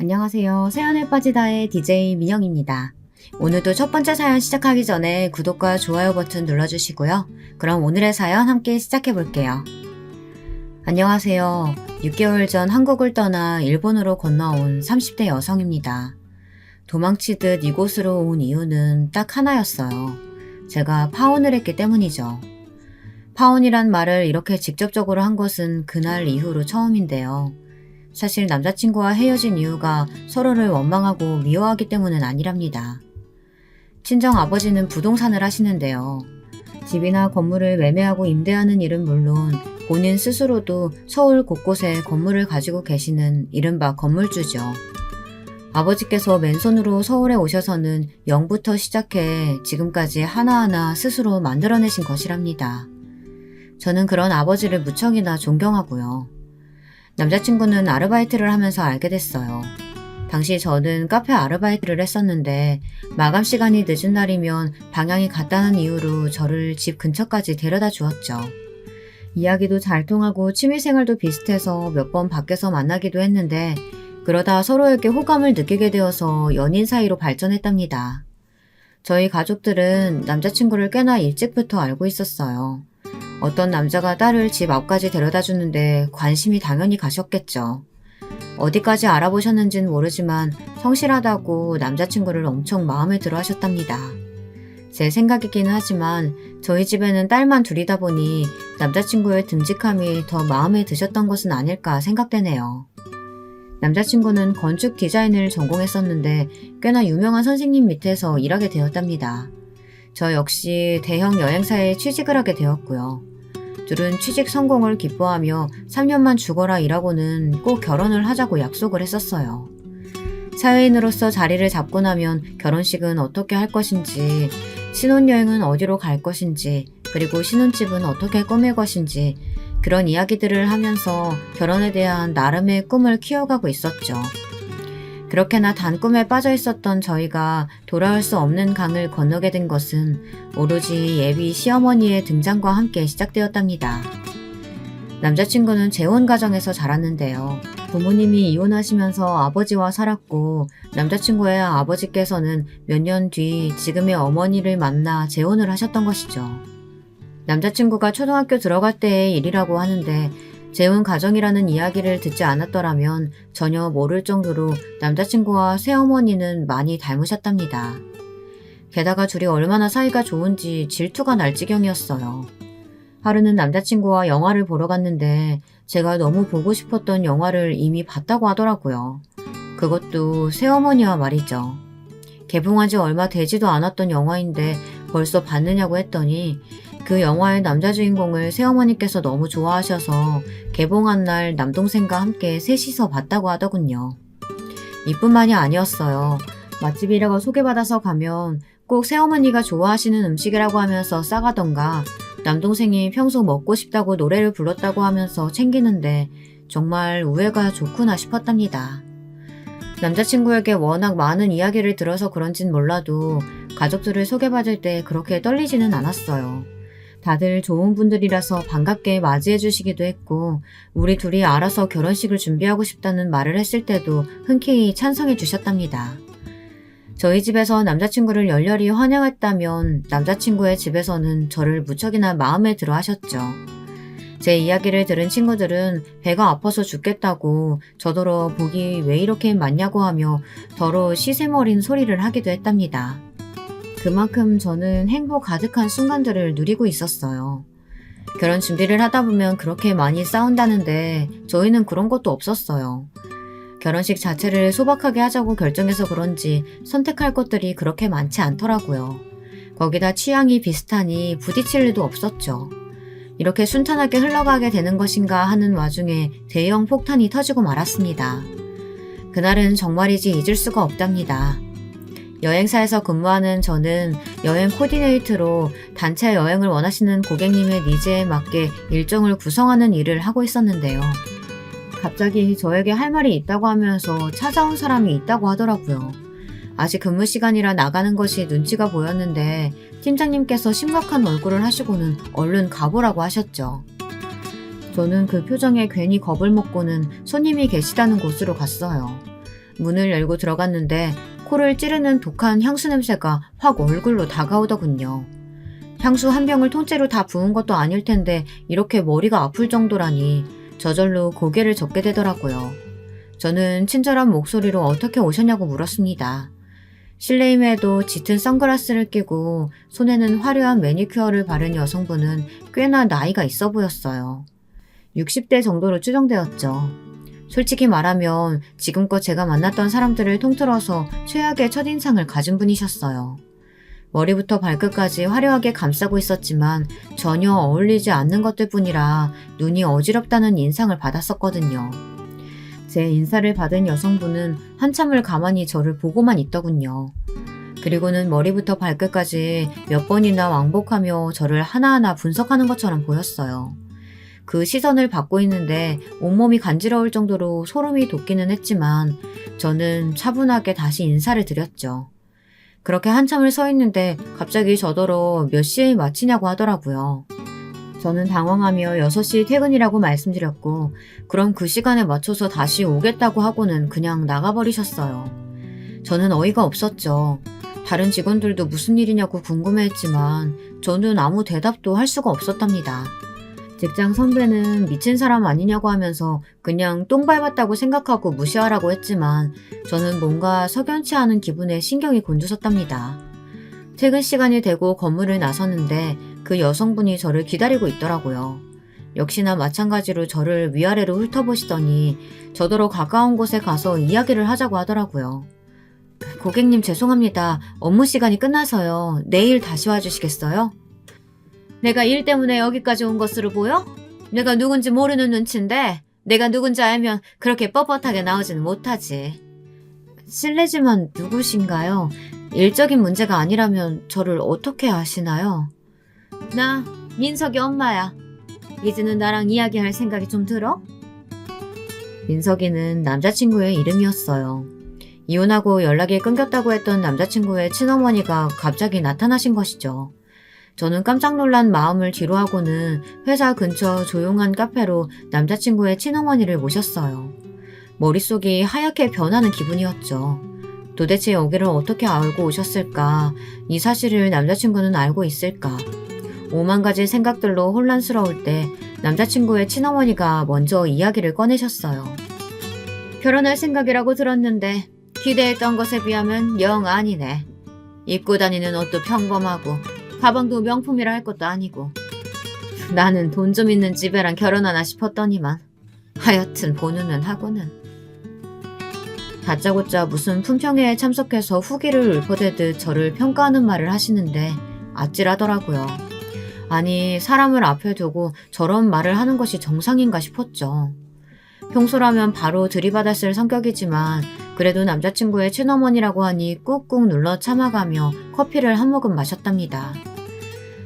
안녕하세요. 새연에 빠지다의 DJ 민영입니다. 오늘도 첫 번째 사연 시작하기 전에 구독과 좋아요 버튼 눌러주시고요. 그럼 오늘의 사연 함께 시작해 볼게요. 안녕하세요. 6개월 전 한국을 떠나 일본으로 건너온 30대 여성입니다. 도망치듯 이곳으로 온 이유는 딱 하나였어요. 제가 파혼을 했기 때문이죠. 파혼이란 말을 이렇게 직접적으로 한 것은 그날 이후로 처음인데요. 사실 남자친구와 헤어진 이유가 서로를 원망하고 미워하기 때문은 아니랍니다. 친정 아버지는 부동산을 하시는데요. 집이나 건물을 매매하고 임대하는 일은 물론 본인 스스로도 서울 곳곳에 건물을 가지고 계시는 이른바 건물주죠. 아버지께서 맨손으로 서울에 오셔서는 0부터 시작해 지금까지 하나하나 스스로 만들어내신 것이랍니다. 저는 그런 아버지를 무척이나 존경하고요. 남자친구는 아르바이트를 하면서 알게 됐어요. 당시 저는 카페 아르바이트를 했었는데 마감 시간이 늦은 날이면 방향이 같다는 이유로 저를 집 근처까지 데려다 주었죠. 이야기도 잘 통하고 취미생활도 비슷해서 몇 번 밖에서 만나기도 했는데 그러다 서로에게 호감을 느끼게 되어서 연인 사이로 발전했답니다. 저희 가족들은 남자친구를 꽤나 일찍부터 알고 있었어요. 어떤 남자가 딸을 집 앞까지 데려다 주는데 관심이 당연히 가셨겠죠. 어디까지 알아보셨는지는 모르지만 성실하다고 남자친구를 엄청 마음에 들어 하셨답니다. 제 생각이긴 하지만 저희 집에는 딸만 둘이다 보니 남자친구의 듬직함이 더 마음에 드셨던 것은 아닐까 생각되네요. 남자친구는 건축 디자인을 전공했었는데 꽤나 유명한 선생님 밑에서 일하게 되었답니다. 저 역시 대형 여행사에 취직을 하게 되었고요. 둘은 취직 성공을 기뻐하며 3년만 죽어라 일하고는 꼭 결혼을 하자고 약속을 했었어요. 사회인으로서 자리를 잡고 나면 결혼식은 어떻게 할 것인지, 신혼여행은 어디로 갈 것인지, 그리고 신혼집은 어떻게 꾸밀 것인지 그런 이야기들을 하면서 결혼에 대한 나름의 꿈을 키워가고 있었죠. 그렇게나 단 꿈에 빠져 있었던 저희가 돌아올 수 없는 강을 건너게 된 것은 오로지 예비 시어머니의 등장과 함께 시작되었답니다. 남자친구는 재혼 가정에서 자랐는데요. 부모님이 이혼하시면서 아버지와 살았고 남자친구의 아버지께서는 몇 년 뒤 지금의 어머니를 만나 재혼을 하셨던 것이죠. 남자친구가 초등학교 들어갈 때의 일이라고 하는데 재혼 가정이라는 이야기를 듣지 않았더라면 전혀 모를 정도로 남자친구와 새어머니는 많이 닮으셨답니다. 게다가 둘이 얼마나 사이가 좋은지 질투가 날 지경이었어요. 하루는 남자친구와 영화를 보러 갔는데 제가 너무 보고 싶었던 영화를 이미 봤다고 하더라고요. 그것도 새어머니와 말이죠. 개봉한 지 얼마 되지도 않았던 영화인데 벌써 봤느냐고 했더니 그 영화의 남자 주인공을 새어머니께서 너무 좋아하셔서 개봉한 날 남동생과 함께 셋이서 봤다고 하더군요. 이뿐만이 아니었어요. 맛집이라고 소개받아서 가면 꼭 새어머니가 좋아하시는 음식이라고 하면서 싸가던가 남동생이 평소 먹고 싶다고 노래를 불렀다고 하면서 챙기는데 정말 우애가 좋구나 싶었답니다. 남자친구에게 워낙 많은 이야기를 들어서 그런진 몰라도 가족들을 소개받을 때 그렇게 떨리지는 않았어요. 다들 좋은 분들이라서 반갑게 맞이해 주시기도 했고 우리 둘이 알아서 결혼식을 준비하고 싶다는 말을 했을 때도 흔쾌히 찬성해 주셨답니다. 저희 집에서 남자친구를 열렬히 환영했다면 남자친구의 집에서는 저를 무척이나 마음에 들어 하셨죠. 제 이야기를 들은 친구들은 배가 아파서 죽겠다고 저더러 복이 왜 이렇게 많냐고 하며 더러 시샘어린 소리를 하기도 했답니다. 그만큼 저는 행복 가득한 순간들을 누리고 있었어요. 결혼 준비를 하다 보면 그렇게 많이 싸운다는데 저희는 그런 것도 없었어요. 결혼식 자체를 소박하게 하자고 결정해서 그런지 선택할 것들이 그렇게 많지 않더라고요. 거기다 취향이 비슷하니 부딪힐 일도 없었죠. 이렇게 순탄하게 흘러가게 되는 것인가 하는 와중에 대형 폭탄이 터지고 말았습니다. 그날은 정말이지 잊을 수가 없답니다. 여행사에서 근무하는 저는 여행 코디네이터로 단체 여행을 원하시는 고객님의 니즈에 맞게 일정을 구성하는 일을 하고 있었는데요. 갑자기 저에게 할 말이 있다고 하면서 찾아온 사람이 있다고 하더라고요. 아직 근무 시간이라 나가는 것이 눈치가 보였는데 팀장님께서 심각한 얼굴을 하시고는 얼른 가보라고 하셨죠. 저는 그 표정에 괜히 겁을 먹고는 손님이 계시다는 곳으로 갔어요. 문을 열고 들어갔는데 코를 찌르는 독한 향수 냄새가 확 얼굴로 다가오더군요. 향수 한 병을 통째로 다 부은 것도 아닐 텐데 이렇게 머리가 아플 정도라니 저절로 고개를 젓게 되더라고요. 저는 친절한 목소리로 어떻게 오셨냐고 물었습니다. 실내임에도 짙은 선글라스를 끼고 손에는 화려한 매니큐어를 바른 여성분은 꽤나 나이가 있어 보였어요. 60대 정도로 추정되었죠. 솔직히 말하면 지금껏 제가 만났던 사람들을 통틀어서 최악의 첫인상을 가진 분이셨어요. 머리부터 발끝까지 화려하게 감싸고 있었지만 전혀 어울리지 않는 것들 뿐이라 눈이 어지럽다는 인상을 받았었거든요. 제 인사를 받은 여성분은 한참을 가만히 저를 보고만 있더군요. 그리고는 머리부터 발끝까지 몇 번이나 왕복하며 저를 하나하나 분석하는 것처럼 보였어요. 그 시선을 받고 있는데 온몸이 간지러울 정도로 소름이 돋기는 했지만 저는 차분하게 다시 인사를 드렸죠. 그렇게 한참을 서 있는데 갑자기 저더러 몇 시에 마치냐고 하더라고요. 저는 당황하며 6시 퇴근이라고 말씀드렸고 그럼 그 시간에 맞춰서 다시 오겠다고 하고는 그냥 나가버리셨어요. 저는 어이가 없었죠. 다른 직원들도 무슨 일이냐고 궁금해했지만 저는 아무 대답도 할 수가 없었답니다. 직장 선배는 미친 사람 아니냐고 하면서 그냥 똥 밟았다고 생각하고 무시하라고 했지만 저는 뭔가 석연치 않은 기분에 신경이 곤두섰답니다. 퇴근 시간이 되고 건물을 나섰는데 그 여성분이 저를 기다리고 있더라고요. 역시나 마찬가지로 저를 위아래로 훑어보시더니 저더러 가까운 곳에 가서 이야기를 하자고 하더라고요. 고객님 죄송합니다. 업무 시간이 끝나서요. 내일 다시 와주시겠어요? 내가 일 때문에 여기까지 온 것으로 보여? 내가 누군지 모르는 눈치인데 내가 누군지 알면 그렇게 뻣뻣하게 나오지는 못하지. 실례지만 누구신가요? 일적인 문제가 아니라면 저를 어떻게 아시나요? 나 민석이 엄마야. 이제는 나랑 이야기할 생각이 좀 들어? 민석이는 남자친구의 이름이었어요. 이혼하고 연락이 끊겼다고 했던 남자친구의 친어머니가 갑자기 나타나신 것이죠. 저는 깜짝 놀란 마음을 뒤로하고는 회사 근처 조용한 카페로 남자친구의 친어머니를 모셨어요. 머릿속이 하얗게 변하는 기분이었죠. 도대체 여기를 어떻게 알고 오셨을까? 이 사실을 남자친구는 알고 있을까? 오만 가지 생각들로 혼란스러울 때 남자친구의 친어머니가 먼저 이야기를 꺼내셨어요. 결혼할 생각이라고 들었는데 기대했던 것에 비하면 영 아니네. 입고 다니는 옷도 평범하고 가방도 명품이라 할 것도 아니고 나는 돈 좀 있는 집애랑 결혼하나 싶었더니만 하여튼 보느는 하고는 다짜고짜 무슨 품평회에 참석해서 후기를 읊어대듯 저를 평가하는 말을 하시는데 아찔하더라고요. 아니 사람을 앞에 두고 저런 말을 하는 것이 정상인가 싶었죠. 평소라면 바로 들이받았을 성격이지만 그래도 남자친구의 친어머니라고 하니 꾹꾹 눌러 참아가며 커피를 한 모금 마셨답니다.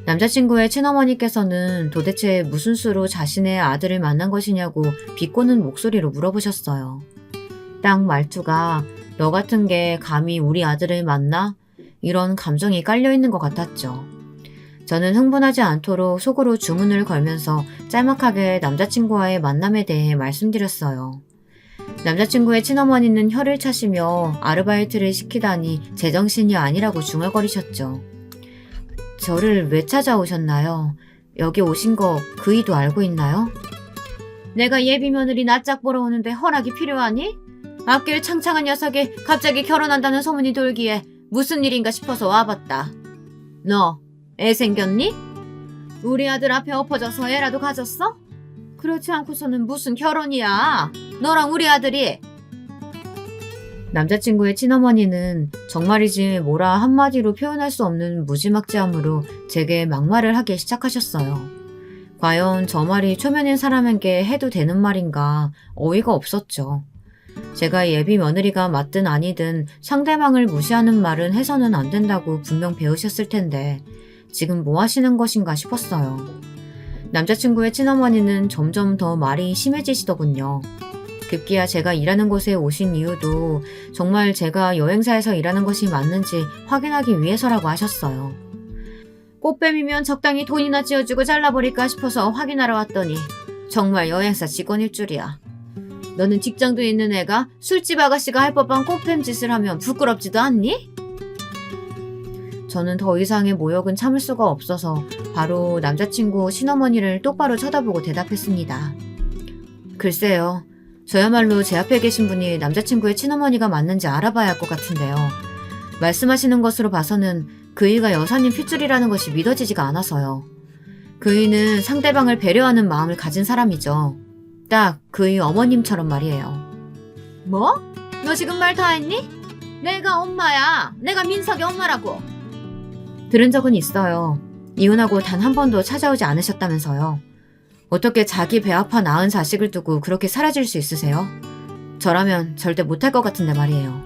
남자친구의 친어머니께서는 도대체 무슨 수로 자신의 아들을 만난 것이냐고 비꼬는 목소리로 물어보셨어요. 딱 말투가 너 같은 게 감히 우리 아들을 만나? 이런 감정이 깔려있는 것 같았죠. 저는 흥분하지 않도록 속으로 주문을 걸면서 짤막하게 남자친구와의 만남에 대해 말씀드렸어요. 남자친구의 친어머니는 혀를 차시며 아르바이트를 시키다니 제정신이 아니라고 중얼거리셨죠. 저를 왜 찾아오셨나요? 여기 오신 거 그이도 알고 있나요? 내가 예비 며느리 낯짝 보러 오는데 허락이 필요하니? 앞길 창창한 녀석이 갑자기 결혼한다는 소문이 돌기에 무슨 일인가 싶어서 와봤다. 너 애 생겼니? 우리 아들 앞에 엎어져서 애라도 가졌어? 그렇지 않고서는 무슨 결혼이야. 너랑 우리 아들이. 남자친구의 친어머니는 정말이지 뭐라 한마디로 표현할 수 없는 무지막지함으로 제게 막말을 하기 시작하셨어요. 과연 저 말이 초면인 사람에게 해도 되는 말인가 어이가 없었죠. 제가 예비 며느리가 맞든 아니든 상대방을 무시하는 말은 해서는 안 된다고 분명 배우셨을 텐데 지금 뭐 하시는 것인가 싶었어요. 남자친구의 친어머니는 점점 더 말이 심해지시더군요. 급기야 제가 일하는 곳에 오신 이유도 정말 제가 여행사에서 일하는 것이 맞는지 확인하기 위해서라고 하셨어요. 꽃뱀이면 적당히 돈이나 쥐어주고 잘라버릴까 싶어서 확인하러 왔더니 정말 여행사 직원일 줄이야. 너는 직장도 있는 애가 술집 아가씨가 할 법한 꽃뱀 짓을 하면 부끄럽지도 않니? 저는 더 이상의 모욕은 참을 수가 없어서 바로 남자친구 친어머니를 똑바로 쳐다보고 대답했습니다. 글쎄요. 저야말로 제 앞에 계신 분이 남자친구의 친어머니가 맞는지 알아봐야 할 것 같은데요. 말씀하시는 것으로 봐서는 그이가 여사님 핏줄이라는 것이 믿어지지가 않아서요. 그이는 상대방을 배려하는 마음을 가진 사람이죠. 딱 그이 어머님처럼 말이에요. 뭐? 너 지금 말 다 했니? 내가 엄마야. 내가 민석이 엄마라고. 들은 적은 있어요. 이혼하고 단 한 번도 찾아오지 않으셨다면서요. 어떻게 자기 배 아파 낳은 자식을 두고 그렇게 사라질 수 있으세요? 저라면 절대 못할 것 같은데 말이에요.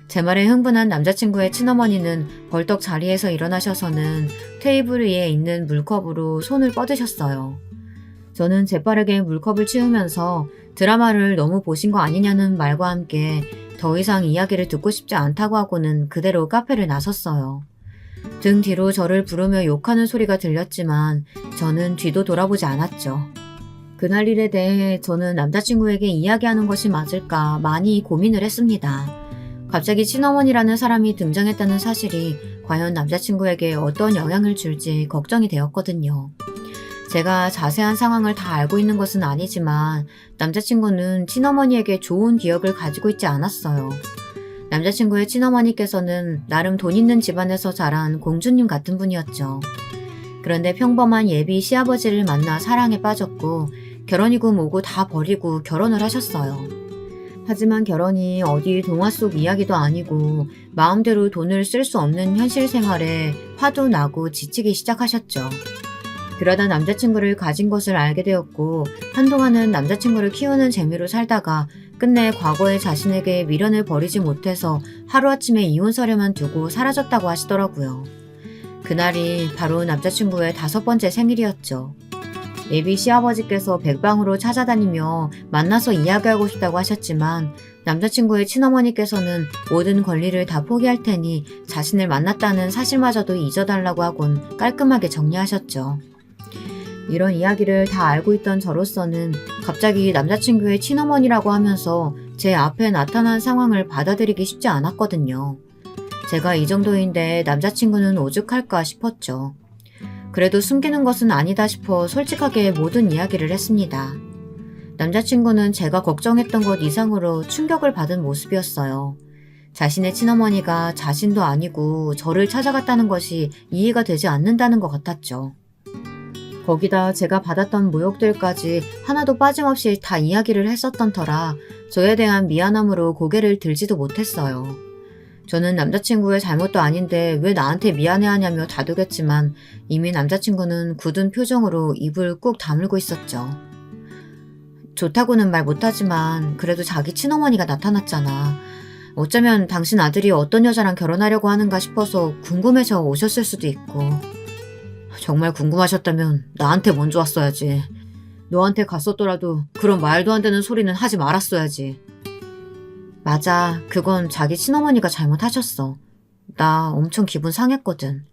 제 말에 흥분한 남자친구의 친어머니는 벌떡 자리에서 일어나셔서는 테이블 위에 있는 물컵으로 손을 뻗으셨어요. 저는 재빠르게 물컵을 치우면서 드라마를 너무 보신 거 아니냐는 말과 함께 더 이상 이야기를 듣고 싶지 않다고 하고는 그대로 카페를 나섰어요. 등 뒤로 저를 부르며 욕하는 소리가 들렸지만 저는 뒤도 돌아보지 않았죠. 그날 일에 대해 저는 남자친구에게 이야기하는 것이 맞을까 많이 고민을 했습니다. 갑자기 친어머니라는 사람이 등장했다는 사실이 과연 남자친구에게 어떤 영향을 줄지 걱정이 되었거든요. 제가 자세한 상황을 다 알고 있는 것은 아니지만 남자친구는 친어머니에게 좋은 기억을 가지고 있지 않았어요. 남자친구의 친어머니께서는 나름 돈 있는 집안에서 자란 공주님 같은 분이었죠. 그런데 평범한 예비 시아버지를 만나 사랑에 빠졌고 결혼이고 뭐고 다 버리고 결혼을 하셨어요. 하지만 결혼이 어디 동화 속 이야기도 아니고 마음대로 돈을 쓸 수 없는 현실 생활에 화도 나고 지치기 시작하셨죠. 그러다 남자친구를 가진 것을 알게 되었고 한동안은 남자친구를 키우는 재미로 살다가 끝내 과거의 자신에게 미련을 버리지 못해서 하루아침에 이혼서류만 두고 사라졌다고 하시더라고요. 그날이 바로 남자친구의 5번째 생일이었죠. 예비 시아버지께서 백방으로 찾아다니며 만나서 이야기하고 싶다고 하셨지만 남자친구의 친어머니께서는 모든 권리를 다 포기할 테니 자신을 만났다는 사실마저도 잊어달라고 하곤 깔끔하게 정리하셨죠. 이런 이야기를 다 알고 있던 저로서는 갑자기 남자친구의 친어머니라고 하면서 제 앞에 나타난 상황을 받아들이기 쉽지 않았거든요. 제가 이 정도인데 남자친구는 오죽할까 싶었죠. 그래도 숨기는 것은 아니다 싶어 솔직하게 모든 이야기를 했습니다. 남자친구는 제가 걱정했던 것 이상으로 충격을 받은 모습이었어요. 자신의 친어머니가 자신도 아니고 저를 찾아갔다는 것이 이해가 되지 않는다는 것 같았죠. 거기다 제가 받았던 모욕들까지 하나도 빠짐없이 다 이야기를 했었던 터라 저에 대한 미안함으로 고개를 들지도 못했어요. 저는 남자친구의 잘못도 아닌데 왜 나한테 미안해하냐며 다투겠지만 이미 남자친구는 굳은 표정으로 입을 꾹 다물고 있었죠. 좋다고는 말 못하지만 그래도 자기 친어머니가 나타났잖아. 어쩌면 당신 아들이 어떤 여자랑 결혼하려고 하는가 싶어서 궁금해서 오셨을 수도 있고. 정말 궁금하셨다면 나한테 먼저 왔어야지. 너한테 갔었더라도 그런 말도 안 되는 소리는 하지 말았어야지. 맞아. 그건 자기 친어머니가 잘못하셨어. 나 엄청 기분 상했거든.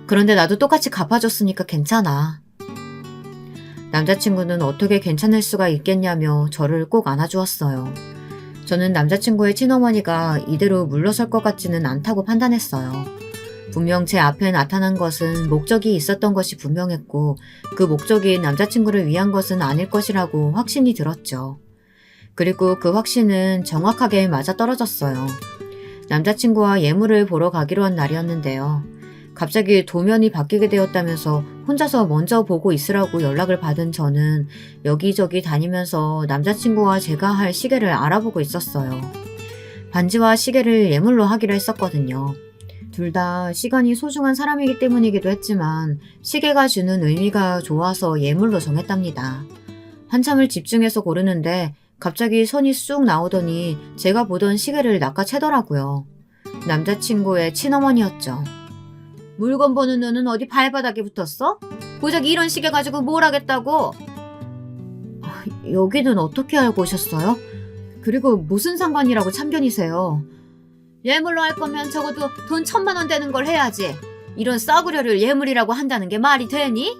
그런데 나도 똑같이 갚아줬으니까 괜찮아. 남자친구는 어떻게 괜찮을 수가 있겠냐며 저를 꼭 안아주었어요. 저는 남자친구의 친어머니가 이대로 물러설 것 같지는 않다고 판단했어요. 분명 제 앞에 나타난 것은 목적이 있었던 것이 분명했고 그 목적이 남자친구를 위한 것은 아닐 것이라고 확신이 들었죠. 그리고 그 확신은 정확하게 맞아떨어졌어요. 남자친구와 예물을 보러 가기로 한 날이었는데요. 갑자기 도면이 바뀌게 되었다면서 혼자서 먼저 보고 있으라고 연락을 받은 저는 여기저기 다니면서 남자친구와 제가 할 시계를 알아보고 있었어요. 반지와 시계를 예물로 하기로 했었거든요. 둘 다 시간이 소중한 사람이기 때문이기도 했지만 시계가 주는 의미가 좋아서 예물로 정했답니다. 한참을 집중해서 고르는데 갑자기 손이 쑥 나오더니 제가 보던 시계를 낚아채더라고요. 남자친구의 친어머니였죠. 물건 보는 눈은 어디 발바닥에 붙었어? 고작 이런 시계 가지고 뭘 하겠다고? 여기는 어떻게 알고 오셨어요? 그리고 무슨 상관이라고 참견이세요? 예물로 할 거면 적어도 돈 1,000만 원 되는 걸 해야지. 이런 싸구려를 예물이라고 한다는 게 말이 되니?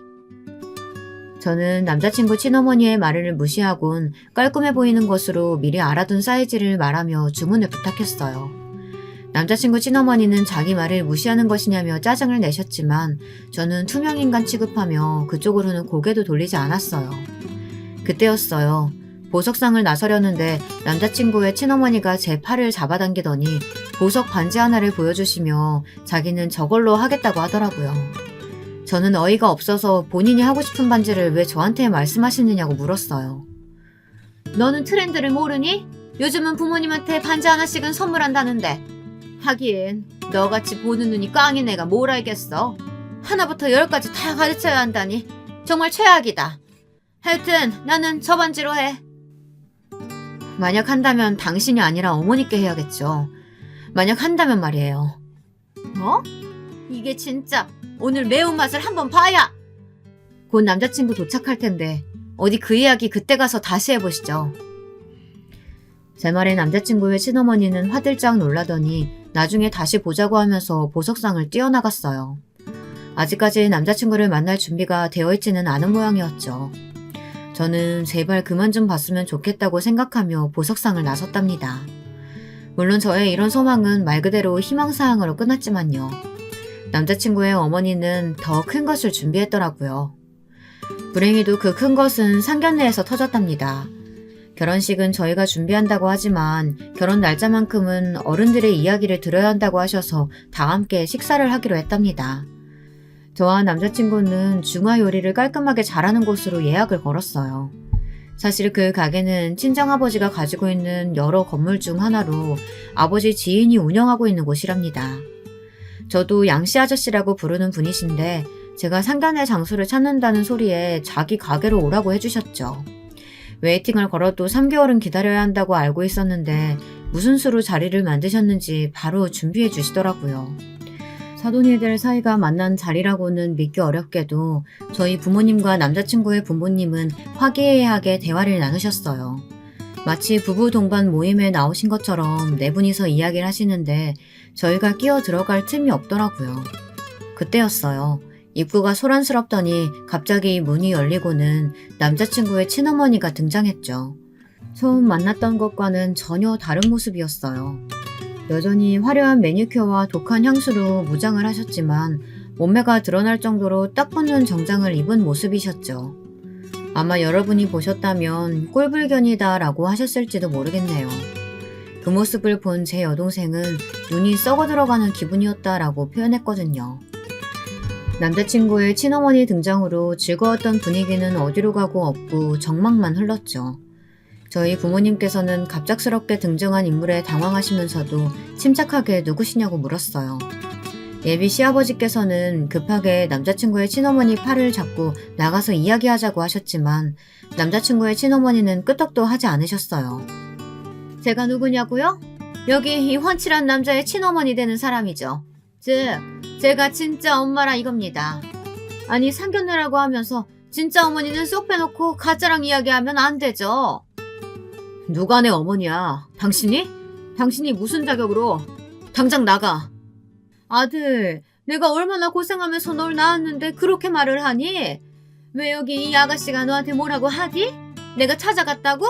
저는 남자친구 친어머니의 말을 무시하곤 깔끔해 보이는 것으로 미리 알아둔 사이즈를 말하며 주문을 부탁했어요. 남자친구 친어머니는 자기 말을 무시하는 것이냐며 짜증을 내셨지만 저는 투명인간 취급하며 그쪽으로는 고개도 돌리지 않았어요. 그때였어요. 보석상을 나서려는데 남자친구의 친어머니가 제 팔을 잡아당기더니 보석 반지 하나를 보여주시며 자기는 저걸로 하겠다고 하더라고요. 저는 어이가 없어서 본인이 하고 싶은 반지를 왜 저한테 말씀하시느냐고 물었어요. 너는 트렌드를 모르니? 요즘은 부모님한테 반지 하나씩은 선물한다는데. 하긴 너같이 보는 눈이 꽝인 애가 뭘 알겠어. 하나부터 10까지 다 가르쳐야 한다니 정말 최악이다. 하여튼 나는 저 반지로 해. 만약 한다면 당신이 아니라 어머니께 해야겠죠. 만약 한다면 말이에요. 뭐? 이게 진짜 오늘 매운맛을 한번 봐야. 곧 남자친구 도착할 텐데 어디 그 이야기 그때 가서 다시 해보시죠. 제 말에 남자친구의 친어머니는 화들짝 놀라더니 나중에 다시 보자고 하면서 보석상을 뛰어나갔어요. 아직까지 남자친구를 만날 준비가 되어 있지는 않은 모양이었죠. 저는 제발 그만 좀 봤으면 좋겠다고 생각하며 보석상을 나섰답니다. 물론 저의 이런 소망은 말 그대로 희망사항으로 끝났지만요. 남자친구의 어머니는 더 큰 것을 준비했더라고요. 불행히도 그 큰 것은 상견례에서 터졌답니다. 결혼식은 저희가 준비한다고 하지만 결혼 날짜만큼은 어른들의 이야기를 들어야 한다고 하셔서 다 함께 식사를 하기로 했답니다. 저와 남자친구는 중화 요리를 깔끔하게 잘하는 곳으로 예약을 걸었어요. 사실 그 가게는 친정아버지가 가지고 있는 여러 건물 중 하나로 아버지 지인이 운영하고 있는 곳이랍니다. 저도 양씨 아저씨라고 부르는 분이신데 제가 상견례 장소를 찾는다는 소리에 자기 가게로 오라고 해주셨죠. 웨이팅을 걸어도 3개월은 기다려야 한다고 알고 있었는데 무슨 수로 자리를 만드셨는지 바로 준비해 주시더라고요. 사돈이들 사이가 만난 자리라고는 믿기 어렵게도 저희 부모님과 남자친구의 부모님은 화기애애하게 대화를 나누셨어요. 마치 부부 동반 모임에 나오신 것처럼 네 분이서 이야기를 하시는데 저희가 끼어 들어갈 틈이 없더라고요. 그때였어요. 입구가 소란스럽더니 갑자기 문이 열리고는 남자친구의 친어머니가 등장했죠. 처음 만났던 것과는 전혀 다른 모습이었어요. 여전히 화려한 매니큐어와 독한 향수로 무장을 하셨지만 몸매가 드러날 정도로 딱 붙는 정장을 입은 모습이셨죠. 아마 여러분이 보셨다면 꼴불견이다 라고 하셨을지도 모르겠네요. 그 모습을 본 제 여동생은 눈이 썩어 들어가는 기분이었다 라고 표현했거든요. 남자친구의 친어머니 등장으로 즐거웠던 분위기는 어디로 가고 없고 정막만 흘렀죠. 저희 부모님께서는 갑작스럽게 등장한 인물에 당황하시면서도 침착하게 누구시냐고 물었어요. 예비 시아버지께서는 급하게 남자친구의 친어머니 팔을 잡고 나가서 이야기하자고 하셨지만 남자친구의 친어머니는 끄떡도 하지 않으셨어요. 제가 누구냐고요? 여기 이 훤칠한 남자의 친어머니 되는 사람이죠. 즉, 제가 진짜 엄마라 이겁니다. 아니 상견례라고 하면서 진짜 어머니는 쏙 빼놓고 가짜랑 이야기하면 안 되죠. 누가 내 어머니야? 당신이? 당신이 무슨 자격으로? 당장 나가. 아들, 내가 얼마나 고생하면서 널 낳았는데 그렇게 말을 하니? 왜 여기 이 아가씨가 너한테 뭐라고 하디? 내가 찾아갔다고?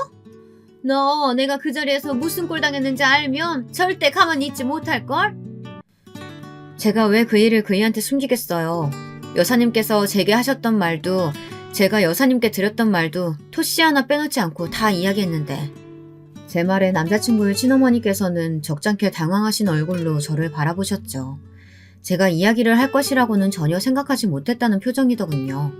너 내가 그 자리에서 무슨 꼴 당했는지 알면 절대 가만히 있지 못할걸? 제가 왜 그 일을 그이한테 숨기겠어요. 여사님께서 제게 하셨던 말도 제가 여사님께 드렸던 말도 토씨 하나 빼놓지 않고 다 이야기했는데 제 말에 남자친구의 친어머니께서는 적잖게 당황하신 얼굴로 저를 바라보셨죠. 제가 이야기를 할 것이라고는 전혀 생각하지 못했다는 표정이더군요.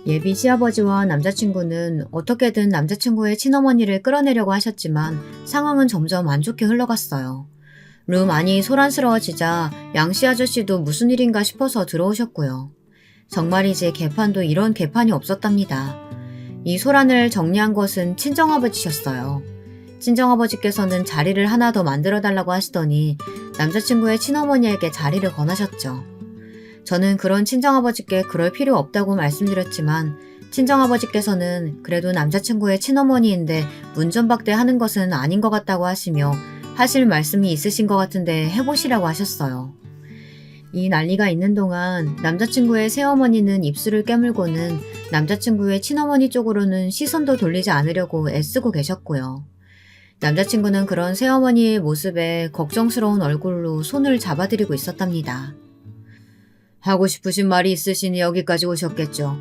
예비 시아버지와 남자친구는 어떻게든 남자친구의 친어머니를 끌어내려고 하셨지만 상황은 점점 안 좋게 흘러갔어요. 룸 안이 소란스러워지자 양씨 아저씨도 무슨 일인가 싶어서 들어오셨고요. 정말이지 개판도 이런 개판이 없었답니다. 이 소란을 정리한 것은 친정아버지셨어요. 친정아버지께서는 자리를 하나 더 만들어달라고 하시더니 남자친구의 친어머니에게 자리를 권하셨죠. 저는 그런 친정아버지께 그럴 필요 없다고 말씀드렸지만 친정아버지께서는 그래도 남자친구의 친어머니인데 문전박대하는 것은 아닌 것 같다고 하시며 하실 말씀이 있으신 것 같은데 해보시라고 하셨어요. 이 난리가 있는 동안 남자친구의 새어머니는 입술을 깨물고는 남자친구의 친어머니 쪽으로는 시선도 돌리지 않으려고 애쓰고 계셨고요. 남자친구는 그런 새어머니의 모습에 걱정스러운 얼굴로 손을 잡아드리고 있었답니다. 하고 싶으신 말이 있으시니 여기까지 오셨겠죠.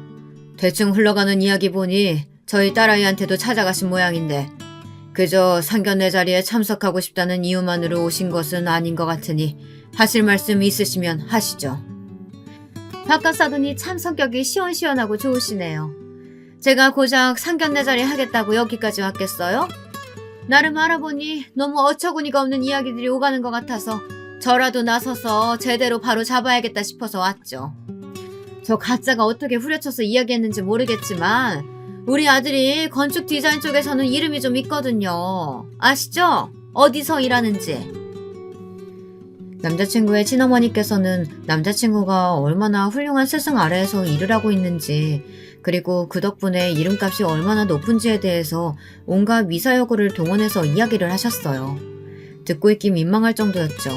대충 흘러가는 이야기 보니 저희 딸아이한테도 찾아가신 모양인데 그저 상견례 자리에 참석하고 싶다는 이유만으로 오신 것은 아닌 것 같으니 하실 말씀 있으시면 하시죠. 바깥 사돈이 참 성격이 시원시원하고 좋으시네요. 제가 고작 상견례 자리 하겠다고 여기까지 왔겠어요? 나름 알아보니 너무 어처구니가 없는 이야기들이 오가는 것 같아서 저라도 나서서 제대로 바로 잡아야겠다 싶어서 왔죠. 저 가짜가 어떻게 후려쳐서 이야기했는지 모르겠지만 우리 아들이 건축 디자인 쪽에서는 이름이 좀 있거든요. 아시죠? 어디서 일하는지. 남자친구의 친어머니께서는 남자친구가 얼마나 훌륭한 스승 아래에서 일을 하고 있는지, 그리고 그 덕분에 이름값이 얼마나 높은지에 대해서 온갖 미사여구를 동원해서 이야기를 하셨어요. 듣고 있기 민망할 정도였죠.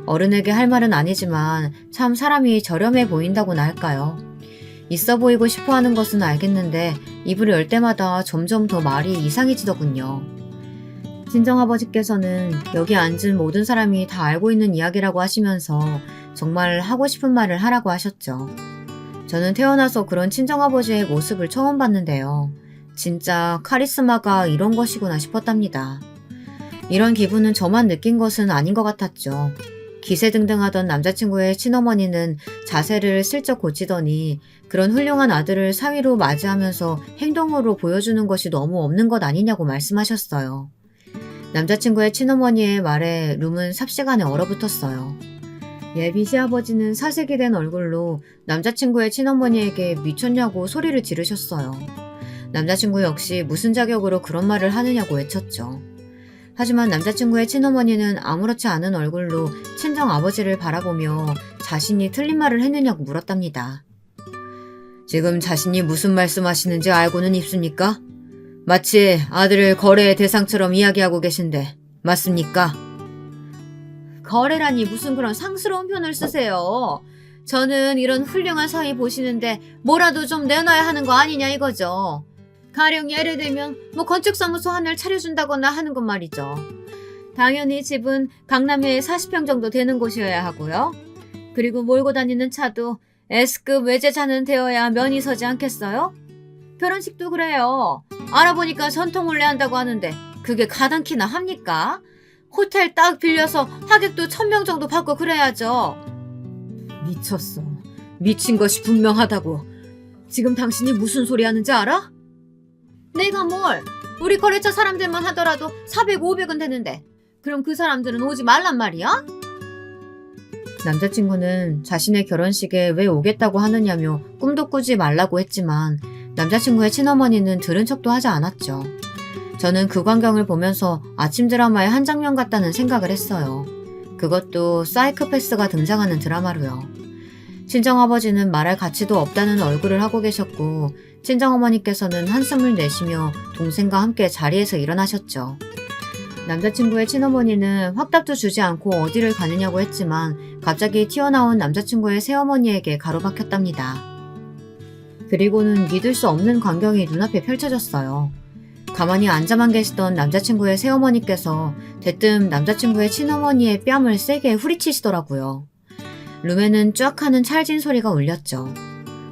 어른에게 할 말은 아니지만 참 사람이 저렴해 보인다고나 할까요? 있어 보이고 싶어 하는 것은 알겠는데 입을 열 때마다 점점 더 말이 이상해지더군요. 친정아버지께서는 여기 앉은 모든 사람이 다 알고 있는 이야기라고 하시면서 정말 하고 싶은 말을 하라고 하셨죠. 저는 태어나서 그런 친정아버지의 모습을 처음 봤는데요. 진짜 카리스마가 이런 것이구나 싶었답니다. 이런 기분은 저만 느낀 것은 아닌 것 같았죠. 기세등등하던 남자친구의 친어머니는 자세를 슬쩍 고치더니 그런 훌륭한 아들을 사위로 맞이하면서 행동으로 보여주는 것이 너무 없는 것 아니냐고 말씀하셨어요. 남자친구의 친어머니의 말에 룸은 삽시간에 얼어붙었어요. 예비 시아버지는 사색이 된 얼굴로 남자친구의 친어머니에게 미쳤냐고 소리를 지르셨어요. 남자친구 역시 무슨 자격으로 그런 말을 하느냐고 외쳤죠. 하지만 남자친구의 친어머니는 아무렇지 않은 얼굴로 친정아버지를 바라보며 자신이 틀린 말을 했느냐고 물었답니다. 지금 자신이 무슨 말씀하시는지 알고는 있습니까? 마치 아들을 거래의 대상처럼 이야기하고 계신데 맞습니까? 거래라니 무슨 그런 상스러운 표현을 쓰세요. 저는 이런 훌륭한 사위 보시는데 뭐라도 좀 내놔야 하는 거 아니냐 이거죠. 가령 예를 들면 건축사무소 하나를 차려준다거나 하는 건 말이죠. 당연히 집은 강남에 40평 정도 되는 곳이어야 하고요. 그리고 몰고 다니는 차도 S급 외제차는 되어야 면이 서지 않겠어요? 결혼식도 그래요. 알아보니까 전통 혼례 한다고 하는데 그게 가당키나 합니까? 호텔 딱 빌려서 하객도 1000명 정도 받고 그래야죠. 미쳤어. 미친 것이 분명하다고. 지금 당신이 무슨 소리 하는지 알아? 내가 뭘? 우리 거래처 사람들만 하더라도 400, 500은 되는데 그럼 그 사람들은 오지 말란 말이야? 남자친구는 자신의 결혼식에 왜 오겠다고 하느냐며 꿈도 꾸지 말라고 했지만 남자친구의 친어머니는 들은 척도 하지 않았죠. 저는 그 광경을 보면서 아침 드라마의 한 장면 같다는 생각을 했어요. 그것도 사이코패스가 등장하는 드라마로요. 친정아버지는 말할 가치도 없다는 얼굴을 하고 계셨고 친정어머니께서는 한숨을 내쉬며 동생과 함께 자리에서 일어나셨죠. 남자친구의 친어머니는 확답도 주지 않고 어디를 가느냐고 했지만 갑자기 튀어나온 남자친구의 새어머니에게 가로막혔답니다. 그리고는 믿을 수 없는 광경이 눈앞에 펼쳐졌어요. 가만히 앉아만 계시던 남자친구의 새어머니께서 대뜸 남자친구의 친어머니의 뺨을 세게 후리치시더라고요. 룸에는 쫙 하는 찰진 소리가 울렸죠.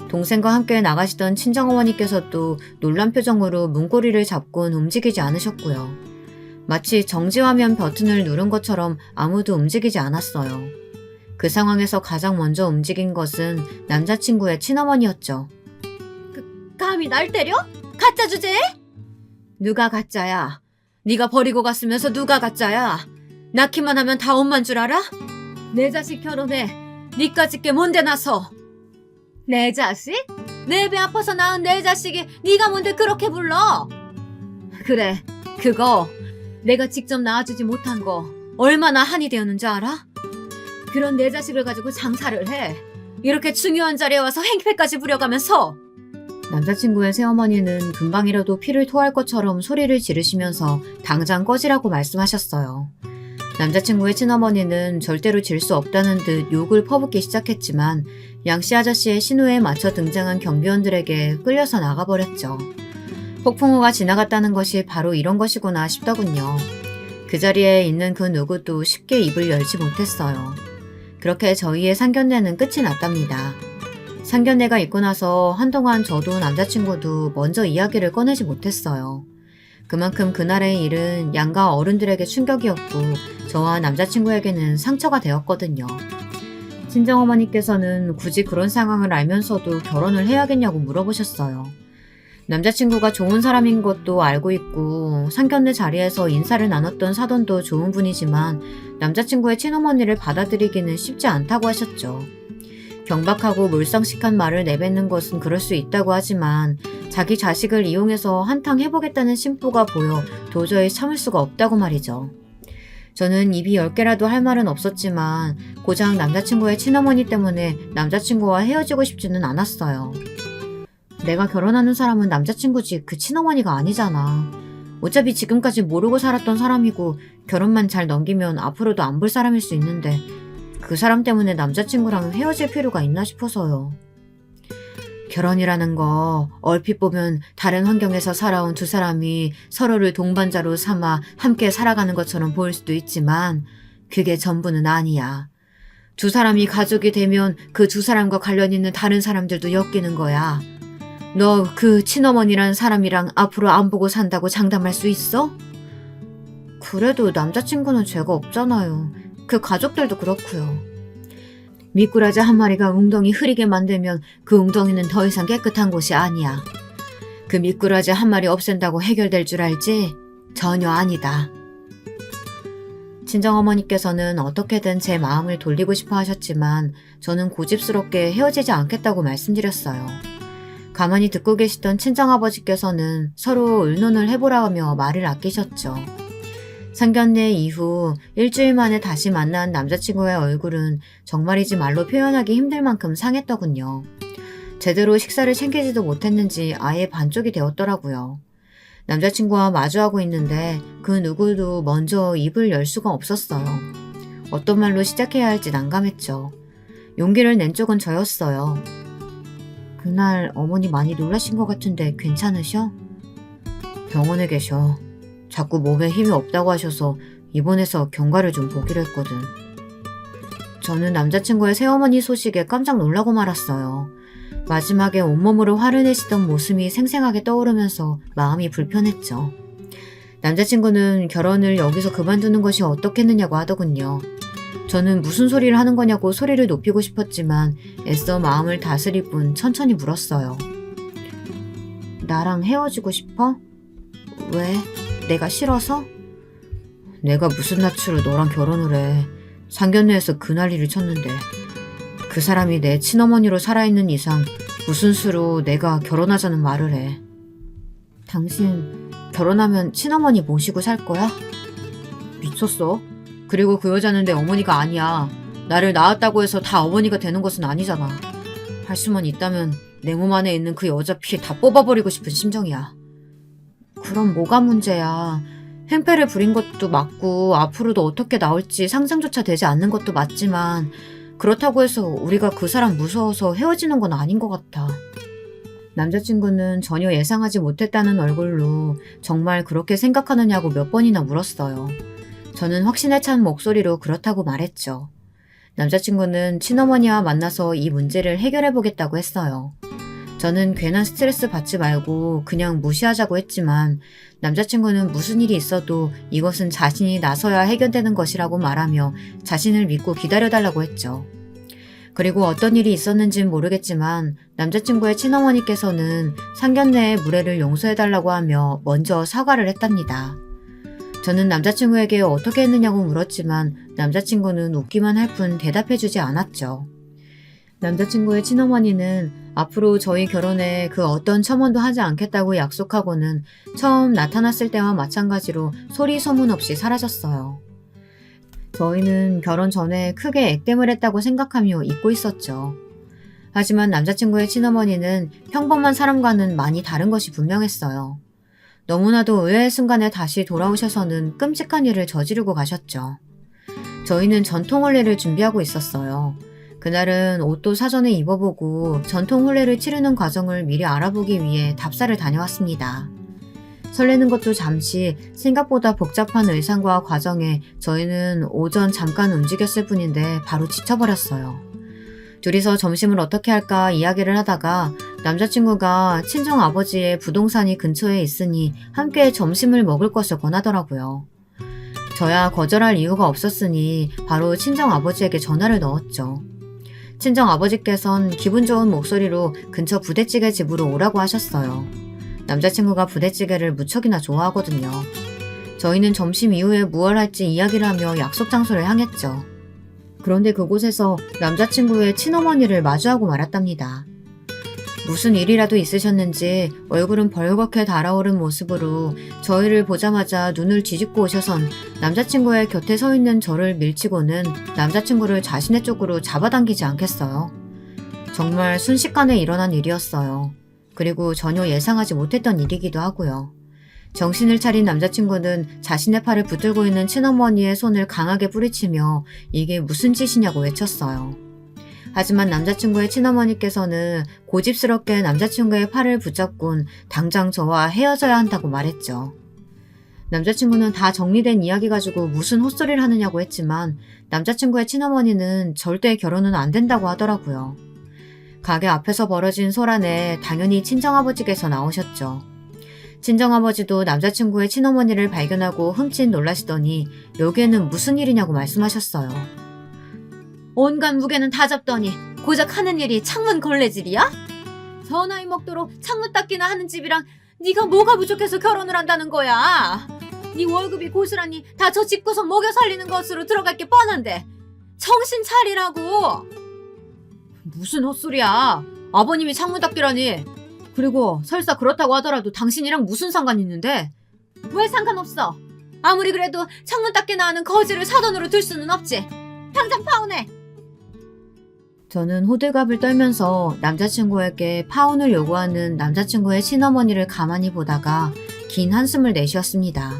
동생과 함께 나가시던 친정어머니께서도 놀란 표정으로 문고리를 잡곤 움직이지 않으셨고요. 마치 정지화면 버튼을 누른 것처럼 아무도 움직이지 않았어요. 그 상황에서 가장 먼저 움직인 것은 남자친구의 친어머니였죠. 감히 날 때려? 가짜 주제에? 누가 가짜야? 네가 버리고 갔으면서 누가 가짜야? 낳기만 하면 다 엄만 줄 알아? 내 자식 결혼해. 니까짓 게 뭔데 나서? 내 자식? 내 배 아파서 낳은 내 자식이 네가 뭔데 그렇게 불러? 그래, 그거 내가 직접 낳아주지 못한 거 얼마나 한이 되었는지 알아? 그런 내 자식을 가지고 장사를 해. 이렇게 중요한 자리에 와서 행패까지 부려가면서. 남자친구의 새어머니는 금방이라도 피를 토할 것처럼 소리를 지르시면서 당장 꺼지라고 말씀하셨어요. 남자친구의 친어머니는 절대로 질 수 없다는 듯 욕을 퍼붓기 시작했지만 양씨 아저씨의 신호에 맞춰 등장한 경비원들에게 끌려서 나가버렸죠. 폭풍우가 지나갔다는 것이 바로 이런 것이구나 싶더군요. 그 자리에 있는 그 누구도 쉽게 입을 열지 못했어요. 그렇게 저희의 상견례는 끝이 났답니다. 상견례가 있고 나서 한동안 저도 남자친구도 먼저 이야기를 꺼내지 못했어요. 그만큼 그날의 일은 양가 어른들에게 충격이었고 저와 남자친구에게는 상처가 되었거든요. 친정어머니께서는 굳이 그런 상황을 알면서도 결혼을 해야겠냐고 물어보셨어요. 남자친구가 좋은 사람인 것도 알고 있고 상견례 자리에서 인사를 나눴던 사돈도 좋은 분이지만 남자친구의 친어머니를 받아들이기는 쉽지 않다고 하셨죠. 경박하고 몰상식한 말을 내뱉는 것은 그럴 수 있다고 하지만 자기 자식을 이용해서 한탕 해보겠다는 심보가 보여 도저히 참을 수가 없다고 말이죠. 저는 입이 10개라도 할 말은 없었지만 고작 남자친구의 친어머니 때문에 남자친구와 헤어지고 싶지는 않았어요. 내가 결혼하는 사람은 남자친구지 그 친어머니가 아니잖아. 어차피 지금까지 모르고 살았던 사람이고 결혼만 잘 넘기면 앞으로도 안 볼 사람일 수 있는데 그 사람 때문에 남자친구랑 헤어질 필요가 있나 싶어서요. 결혼이라는 거 얼핏 보면 다른 환경에서 살아온 두 사람이 서로를 동반자로 삼아 함께 살아가는 것처럼 보일 수도 있지만 그게 전부는 아니야. 두 사람이 가족이 되면 그 두 사람과 관련 있는 다른 사람들도 엮이는 거야. 너 그 친어머니란 사람이랑 앞으로 안 보고 산다고 장담할 수 있어? 그래도 남자친구는 죄가 없잖아요. 그 가족들도 그렇고요. 미꾸라지 한 마리가 웅덩이 흐리게 만들면 그 웅덩이는 더 이상 깨끗한 곳이 아니야. 그 미꾸라지 한 마리 없앤다고 해결될 줄 알지? 전혀 아니다. 친정어머니께서는 어떻게든 제 마음을 돌리고 싶어 하셨지만 저는 고집스럽게 헤어지지 않겠다고 말씀드렸어요. 가만히 듣고 계시던 친정아버지께서는 서로 의논을 해보라며 말을 아끼셨죠. 상견례 이후 일주일 만에 다시 만난 남자친구의 얼굴은 정말이지 말로 표현하기 힘들 만큼 상했더군요. 제대로 식사를 챙기지도 못했는지 아예 반쪽이 되었더라고요. 남자친구와 마주하고 있는데 그 누구도 먼저 입을 열 수가 없었어요. 어떤 말로 시작해야 할지 난감했죠. 용기를 낸 쪽은 저였어요. 그날 어머니 많이 놀라신 것 같은데 괜찮으셔? 병원에 계셔. 자꾸 몸에 힘이 없다고 하셔서 입원해서 경과를 좀 보기로 했거든. 저는 남자친구의 새어머니 소식에 깜짝 놀라고 말았어요. 마지막에 온몸으로 화를 내시던 모습이 생생하게 떠오르면서 마음이 불편했죠. 남자친구는 결혼을 여기서 그만두는 것이 어떻겠느냐고 하더군요. 저는 무슨 소리를 하는 거냐고 소리를 높이고 싶었지만 애써 마음을 다스릴 뿐 천천히 물었어요. 나랑 헤어지고 싶어? 왜? 내가 싫어서? 내가 무슨 낯으로 너랑 결혼을 해. 상견례에서 그 난리를 쳤는데 그 사람이 내 친어머니로 살아있는 이상 무슨 수로 내가 결혼하자는 말을 해. 당신 결혼하면 친어머니 모시고 살 거야? 미쳤어? 그리고 그 여자는 내 어머니가 아니야. 나를 낳았다고 해서 다 어머니가 되는 것은 아니잖아. 할 수만 있다면 내 몸 안에 있는 그 여자 피 다 뽑아버리고 싶은 심정이야. 그럼 뭐가 문제야. 행패를 부린 것도 맞고 앞으로도 어떻게 나올지 상상조차 되지 않는 것도 맞지만 그렇다고 해서 우리가 그 사람 무서워서 헤어지는 건 아닌 것 같아. 남자친구는 전혀 예상하지 못했다는 얼굴로 정말 그렇게 생각하느냐고 몇 번이나 물었어요. 저는 확신에 찬 목소리로 그렇다고 말했죠. 남자친구는 친어머니와 만나서 이 문제를 해결해보겠다고 했어요. 저는 괜한 스트레스 받지 말고 그냥 무시하자고 했지만 남자친구는 무슨 일이 있어도 이것은 자신이 나서야 해결되는 것이라고 말하며 자신을 믿고 기다려달라고 했죠. 그리고 어떤 일이 있었는지는 모르겠지만 남자친구의 친어머니께서는 상견례의 무례를 용서해달라고 하며 먼저 사과를 했답니다. 저는 남자친구에게 어떻게 했느냐고 물었지만 남자친구는 웃기만 할 뿐 대답해주지 않았죠. 남자친구의 친어머니는 앞으로 저희 결혼에 그 어떤 첨언도 하지 않겠다고 약속하고는 처음 나타났을 때와 마찬가지로 소리 소문 없이 사라졌어요. 저희는 결혼 전에 크게 액땜을 했다고 생각하며 잊고 있었죠. 하지만 남자친구의 친어머니는 평범한 사람과는 많이 다른 것이 분명했어요. 너무나도 의외의 순간에 다시 돌아오셔서는 끔찍한 일을 저지르고 가셨죠. 저희는 전통 혼례를 준비하고 있었어요. 그날은 옷도 사전에 입어보고 전통 혼례를 치르는 과정을 미리 알아보기 위해 답사를 다녀왔습니다. 설레는 것도 잠시 생각보다 복잡한 의상과 과정에 저희는 오전 잠깐 움직였을 뿐인데 바로 지쳐버렸어요. 둘이서 점심을 어떻게 할까 이야기를 하다가 남자친구가 친정아버지의 부동산이 근처에 있으니 함께 점심을 먹을 것을 권하더라고요. 저야 거절할 이유가 없었으니 바로 친정아버지에게 전화를 넣었죠. 친정아버지께선 기분 좋은 목소리로 근처 부대찌개 집으로 오라고 하셨어요. 남자친구가 부대찌개를 무척이나 좋아하거든요. 저희는 점심 이후에 무얼 할지 이야기를 하며 약속 장소를 향했죠. 그런데 그곳에서 남자친구의 친어머니를 마주하고 말았답니다. 무슨 일이라도 있으셨는지 얼굴은 벌겋게 달아오른 모습으로 저희를 보자마자 눈을 뒤집고 오셔선 남자친구의 곁에 서 있는 저를 밀치고는 남자친구를 자신의 쪽으로 잡아당기지 않겠어요. 정말 순식간에 일어난 일이었어요. 그리고 전혀 예상하지 못했던 일이기도 하고요. 정신을 차린 남자친구는 자신의 팔을 붙들고 있는 친어머니의 손을 강하게 뿌리치며 이게 무슨 짓이냐고 외쳤어요. 하지만 남자친구의 친어머니께서는 고집스럽게 남자친구의 팔을 붙잡곤 당장 저와 헤어져야 한다고 말했죠. 남자친구는 다 정리된 이야기 가지고 무슨 헛소리를 하느냐고 했지만 남자친구의 친어머니는 절대 결혼은 안 된다고 하더라고요. 가게 앞에서 벌어진 소란에 당연히 친정아버지께서 나오셨죠. 친정아버지도 남자친구의 친어머니를 발견하고 흠칫 놀라시더니 여기에는 무슨 일이냐고 말씀하셨어요. 온갖 무게는 다 잡더니 고작 하는 일이 창문 걸레질이야? 저 나이 먹도록 창문 닦기나 하는 집이랑 네가 뭐가 부족해서 결혼을 한다는 거야? 네 월급이 고스란히 다 저 집구석 먹여 살리는 것으로 들어갈 게 뻔한데 정신 차리라고! 무슨 헛소리야. 아버님이 창문 닦기라니. 그리고 설사 그렇다고 하더라도 당신이랑 무슨 상관 있는데? 왜 상관없어? 아무리 그래도 창문 닦기나 하는 거지를 사돈으로 둘 수는 없지. 당장 파혼해! 저는 호들갑을 떨면서 남자친구에게 파혼을 요구하는 남자친구의 친어머니를 가만히 보다가 긴 한숨을 내쉬었습니다.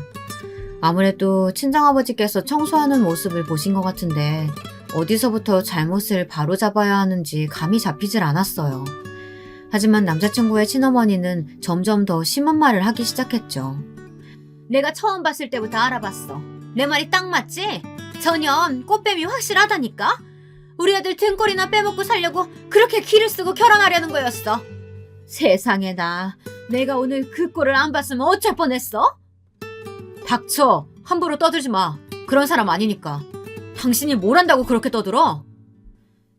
아무래도 친정아버지께서 청소하는 모습을 보신 것 같은데 어디서부터 잘못을 바로잡아야 하는지 감이 잡히질 않았어요. 하지만 남자친구의 친어머니는 점점 더 심한 말을 하기 시작했죠. 내가 처음 봤을 때부터 알아봤어. 내 말이 딱 맞지? 전혀 꽃뱀이 확실하다니까? 우리 아들 등골이나 빼먹고 살려고 그렇게 기를 쓰고 결혼하려는 거였어. 세상에 내가 오늘 그 꼴을 안 봤으면 어쩔 뻔했어? 닥쳐. 함부로 떠들지 마. 그런 사람 아니니까. 당신이 뭘 한다고 그렇게 떠들어?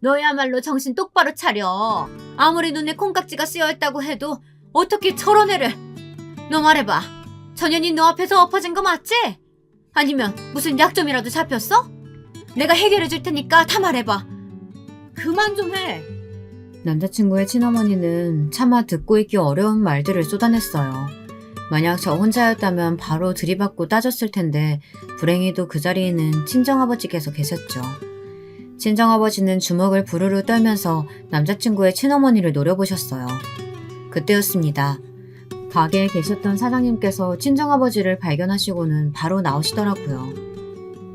너야말로 정신 똑바로 차려. 아무리 눈에 콩깍지가 쓰여있다고 해도 어떻게 저런 애를. 너 말해봐. 전현이 너 앞에서 엎어진 거 맞지? 아니면 무슨 약점이라도 잡혔어? 내가 해결해 줄 테니까 다 말해봐. 그만 좀 해. 남자친구의 친어머니는 차마 듣고 있기 어려운 말들을 쏟아냈어요. 만약 저 혼자였다면 바로 들이받고 따졌을 텐데 불행히도 그 자리에는 친정아버지께서 계셨죠. 친정아버지는 주먹을 부르르 떨면서 남자친구의 친어머니를 노려보셨어요. 그때였습니다. 가게에 계셨던 사장님께서 친정아버지를 발견하시고는 바로 나오시더라고요.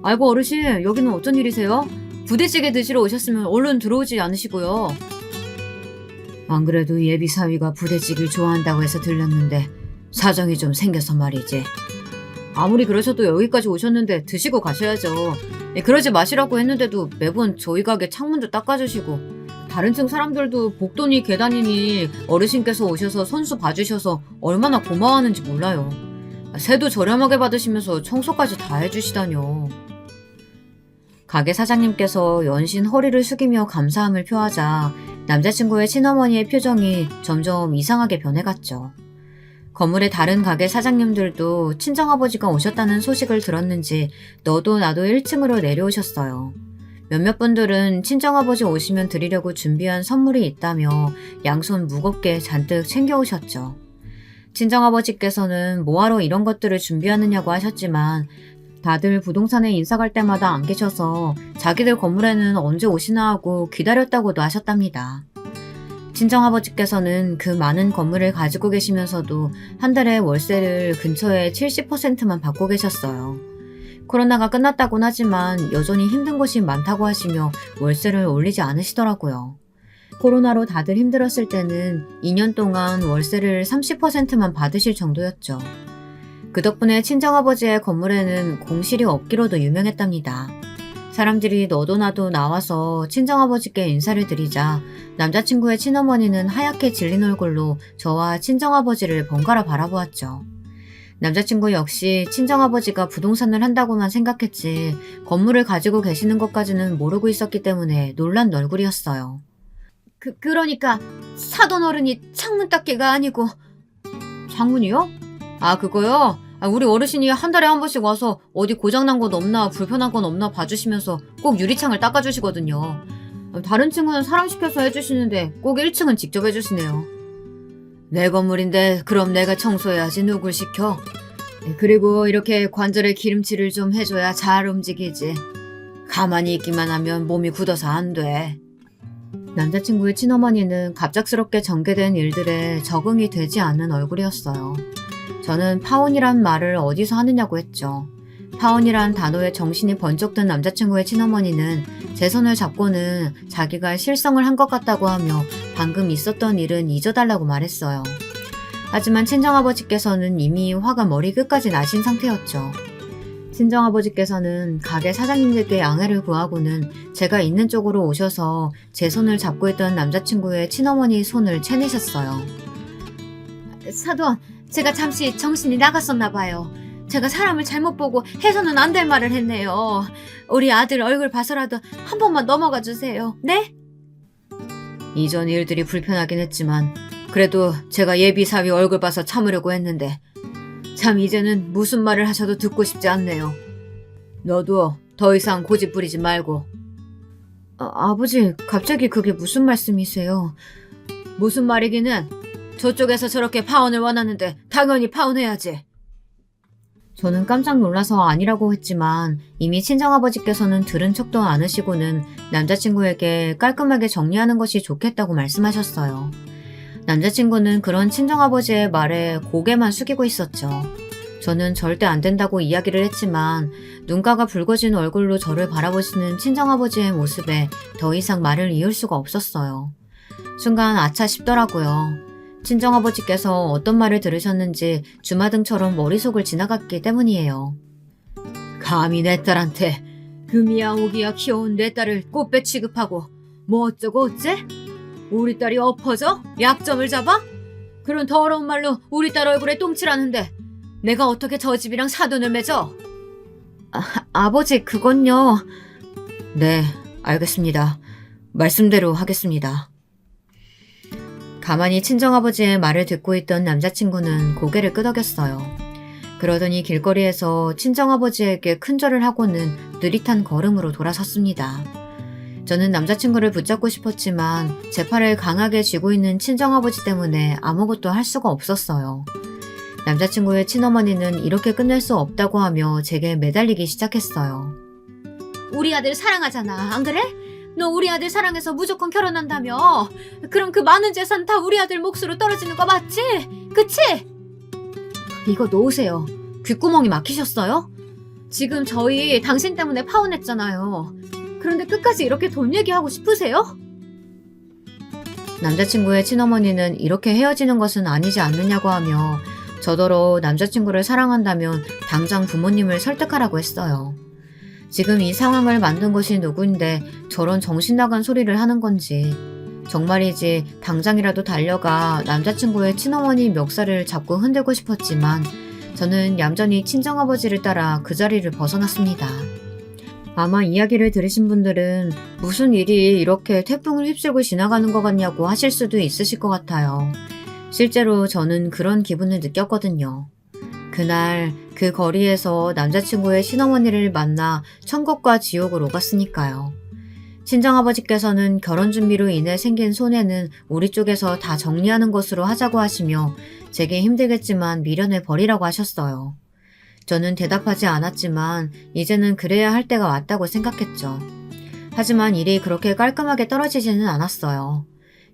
아이고 어르신, 여기는 어쩐 일이세요? 부대찌개 드시러 오셨으면 얼른 들어오지 않으시고요. 안 그래도 예비 사위가 부대찌개를 좋아한다고 해서 들렸는데 사정이 좀 생겨서 말이지. 아무리 그러셔도 여기까지 오셨는데 드시고 가셔야죠. 그러지 마시라고 했는데도 매번 저희 가게 창문도 닦아주시고 다른 층 사람들도 복도니 계단이니 어르신께서 오셔서 손수 봐주셔서 얼마나 고마워하는지 몰라요. 세도 저렴하게 받으시면서 청소까지 다 해주시다뇨. 가게 사장님께서 연신 허리를 숙이며 감사함을 표하자 남자친구의 친어머니의 표정이 점점 이상하게 변해갔죠. 건물의 다른 가게 사장님들도 친정아버지가 오셨다는 소식을 들었는지 너도 나도 1층으로 내려오셨어요. 몇몇 분들은 친정아버지 오시면 드리려고 준비한 선물이 있다며 양손 무겁게 잔뜩 챙겨오셨죠. 친정아버지께서는 뭐하러 이런 것들을 준비하느냐고 하셨지만 다들 부동산에 인사 갈 때마다 안 계셔서 자기들 건물에는 언제 오시나 하고 기다렸다고도 하셨답니다. 친정아버지께서는 그 많은 건물을 가지고 계시면서도 한 달에 월세를 근처에 70%만 받고 계셨어요. 코로나가 끝났다곤 하지만 여전히 힘든 곳이 많다고 하시며 월세를 올리지 않으시더라고요. 코로나로 다들 힘들었을 때는 2년 동안 월세를 30%만 받으실 정도였죠. 그 덕분에 친정아버지의 건물에는 공실이 없기로도 유명했답니다. 사람들이 너도 나도 나와서 친정아버지께 인사를 드리자 남자친구의 친어머니는 하얗게 질린 얼굴로 저와 친정아버지를 번갈아 바라보았죠. 남자친구 역시 친정아버지가 부동산을 한다고만 생각했지 건물을 가지고 계시는 것까지는 모르고 있었기 때문에 놀란 얼굴이었어요. 그러니까 사돈 어른이 창문 닦기가 아니고. 창문이요? 아, 그거요? 우리 어르신이 한 달에 한 번씩 와서 어디 고장난 건 없나 불편한 건 없나 봐주시면서 꼭 유리창을 닦아주시거든요. 다른 층은 사람시켜서 해주시는데 꼭 1층은 직접 해주시네요. 내 건물인데 그럼 내가 청소해야지 누굴 시켜? 그리고 이렇게 관절에 기름칠을 좀 해줘야 잘 움직이지. 가만히 있기만 하면 몸이 굳어서 안 돼. 남자친구의 친어머니는 갑작스럽게 전개된 일들에 적응이 되지 않는 얼굴이었어요. 저는 파혼이란 말을 어디서 하느냐고 했죠. 파혼이란 단어에 정신이 번쩍 든 남자친구의 친어머니는 제 손을 잡고는 자기가 실성을 한 것 같다고 하며 방금 있었던 일은 잊어달라고 말했어요. 하지만 친정아버지께서는 이미 화가 머리 끝까지 나신 상태였죠. 친정아버지께서는 가게 사장님들께 양해를 구하고는 제가 있는 쪽으로 오셔서 제 손을 잡고 있던 남자친구의 친어머니 손을 채내셨어요. 사돈, 제가 잠시 정신이 나갔었나 봐요. 제가 사람을 잘못 보고 해서는 안 될 말을 했네요. 우리 아들 얼굴 봐서라도 한 번만 넘어가 주세요. 네? 이전 일들이 불편하긴 했지만 그래도 제가 예비 사위 얼굴 봐서 참으려고 했는데 참 이제는 무슨 말을 하셔도 듣고 싶지 않네요. 너도 더 이상 고집 부리지 말고. 아버지, 갑자기 그게 무슨 말씀이세요? 무슨 말이기는 저쪽에서 저렇게 파혼을 원하는데 당연히 파혼해야지. 저는 깜짝 놀라서 아니라고 했지만 이미 친정아버지께서는 들은 척도 않으시고는 남자친구에게 깔끔하게 정리하는 것이 좋겠다고 말씀하셨어요. 남자친구는 그런 친정아버지의 말에 고개만 숙이고 있었죠. 저는 절대 안 된다고 이야기를 했지만 눈가가 붉어진 얼굴로 저를 바라보시는 친정아버지의 모습에 더 이상 말을 이을 수가 없었어요. 순간 아차 싶더라고요. 친정아버지께서 어떤 말을 들으셨는지 주마등처럼 머릿속을 지나갔기 때문이에요. 감히 내 딸한테 금이야 오기야 키워온 내 딸을 꽃배 취급하고 뭐 어쩌고 어째? 우리 딸이 엎어져? 약점을 잡아? 그런 더러운 말로 우리 딸 얼굴에 똥칠하는데 내가 어떻게 저 집이랑 사돈을 맺어? 아버지, 그건요. 네, 알겠습니다. 말씀대로 하겠습니다. 가만히 친정아버지의 말을 듣고 있던 남자친구는 고개를 끄덕였어요. 그러더니 길거리에서 친정아버지에게 큰절을 하고는 느릿한 걸음으로 돌아섰습니다. 저는 남자친구를 붙잡고 싶었지만 제 팔을 강하게 쥐고 있는 친정아버지 때문에 아무것도 할 수가 없었어요. 남자친구의 친어머니는 이렇게 끝낼 수 없다고 하며 제게 매달리기 시작했어요. 우리 아들 사랑하잖아, 안 그래? 너 우리 아들 사랑해서 무조건 결혼한다며. 그럼 그 많은 재산 다 우리 아들 몫으로 떨어지는 거 맞지? 그치? 이거 놓으세요. 귓구멍이 막히셨어요? 지금 저희 당신 때문에 파혼했잖아요. 그런데 끝까지 이렇게 돈 얘기하고 싶으세요? 남자친구의 친어머니는 이렇게 헤어지는 것은 아니지 않느냐고 하며 저더러 남자친구를 사랑한다면 당장 부모님을 설득하라고 했어요. 지금 이 상황을 만든 것이 누구인데 저런 정신나간 소리를 하는 건지. 정말이지 당장이라도 달려가 남자친구의 친어머니 멱살을 잡고 흔들고 싶었지만 저는 얌전히 친정아버지를 따라 그 자리를 벗어났습니다. 아마 이야기를 들으신 분들은 무슨 일이 이렇게 태풍을 휩쓸고 지나가는 것 같냐고 하실 수도 있으실 것 같아요. 실제로 저는 그런 기분을 느꼈거든요. 그날 그 거리에서 남자친구의 친어머니를 만나 천국과 지옥을 오갔으니까요. 친정아버지께서는 결혼 준비로 인해 생긴 손해는 우리 쪽에서 다 정리하는 것으로 하자고 하시며 제게 힘들겠지만 미련을 버리라고 하셨어요. 저는 대답하지 않았지만 이제는 그래야 할 때가 왔다고 생각했죠. 하지만 일이 그렇게 깔끔하게 떨어지지는 않았어요.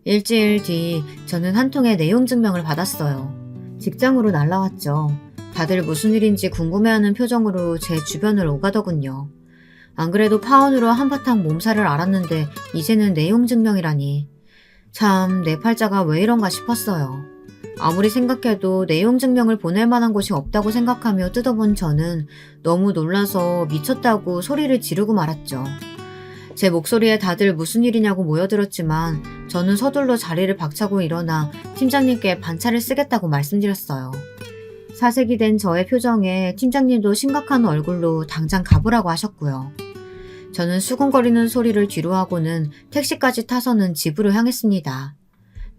일주일 뒤 저는 한 통의 내용 증명을 받았어요. 직장으로 날라왔죠. 다들 무슨 일인지 궁금해하는 표정으로 제 주변을 오가더군요. 안 그래도 파혼으로 한바탕 몸살을 앓았는데 이제는 내용 증명이라니. 참, 내 팔자가 왜 이런가 싶었어요. 아무리 생각해도 내용 증명을 보낼 만한 곳이 없다고 생각하며 뜯어본 저는 너무 놀라서 미쳤다고 소리를 지르고 말았죠. 제 목소리에 다들 무슨 일이냐고 모여들었지만 저는 서둘러 자리를 박차고 일어나 팀장님께 반차를 쓰겠다고 말씀드렸어요. 사색이 된 저의 표정에 팀장님도 심각한 얼굴로 당장 가보라고 하셨고요. 저는 수근거리는 소리를 뒤로하고는 택시까지 타서는 집으로 향했습니다.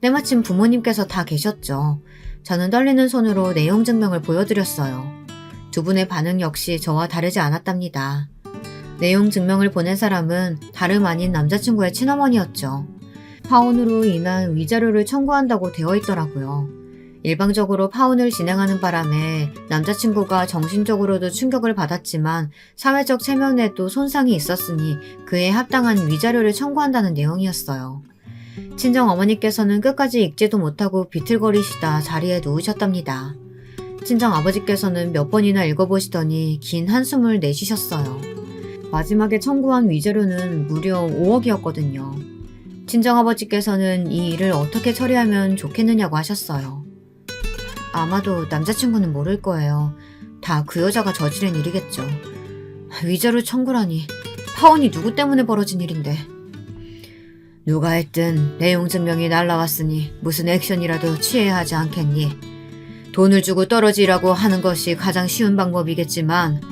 때마침 부모님께서 다 계셨죠. 저는 떨리는 손으로 내용 증명을 보여드렸어요. 두 분의 반응 역시 저와 다르지 않았답니다. 내용 증명을 보낸 사람은 다름 아닌 남자친구의 친어머니였죠. 파혼으로 인한 위자료를 청구한다고 되어 있더라고요. 일방적으로 파혼을 진행하는 바람에 남자친구가 정신적으로도 충격을 받았지만 사회적 체면에도 손상이 있었으니 그에 합당한 위자료를 청구한다는 내용이었어요. 친정 어머니께서는 끝까지 읽지도 못하고 비틀거리시다 자리에 누우셨답니다. 친정 아버지께서는 몇 번이나 읽어보시더니 긴 한숨을 내쉬셨어요. 마지막에 청구한 위자료는 무려 5억이었거든요. 친정아버지께서는 이 일을 어떻게 처리하면 좋겠느냐고 하셨어요. 아마도 남자친구는 모를 거예요. 다 그 여자가 저지른 일이겠죠. 위자료 청구라니. 파혼이 누구 때문에 벌어진 일인데. 누가 했든 내용 증명이 날라왔으니 무슨 액션이라도 취해야 하지 않겠니? 돈을 주고 떨어지라고 하는 것이 가장 쉬운 방법이겠지만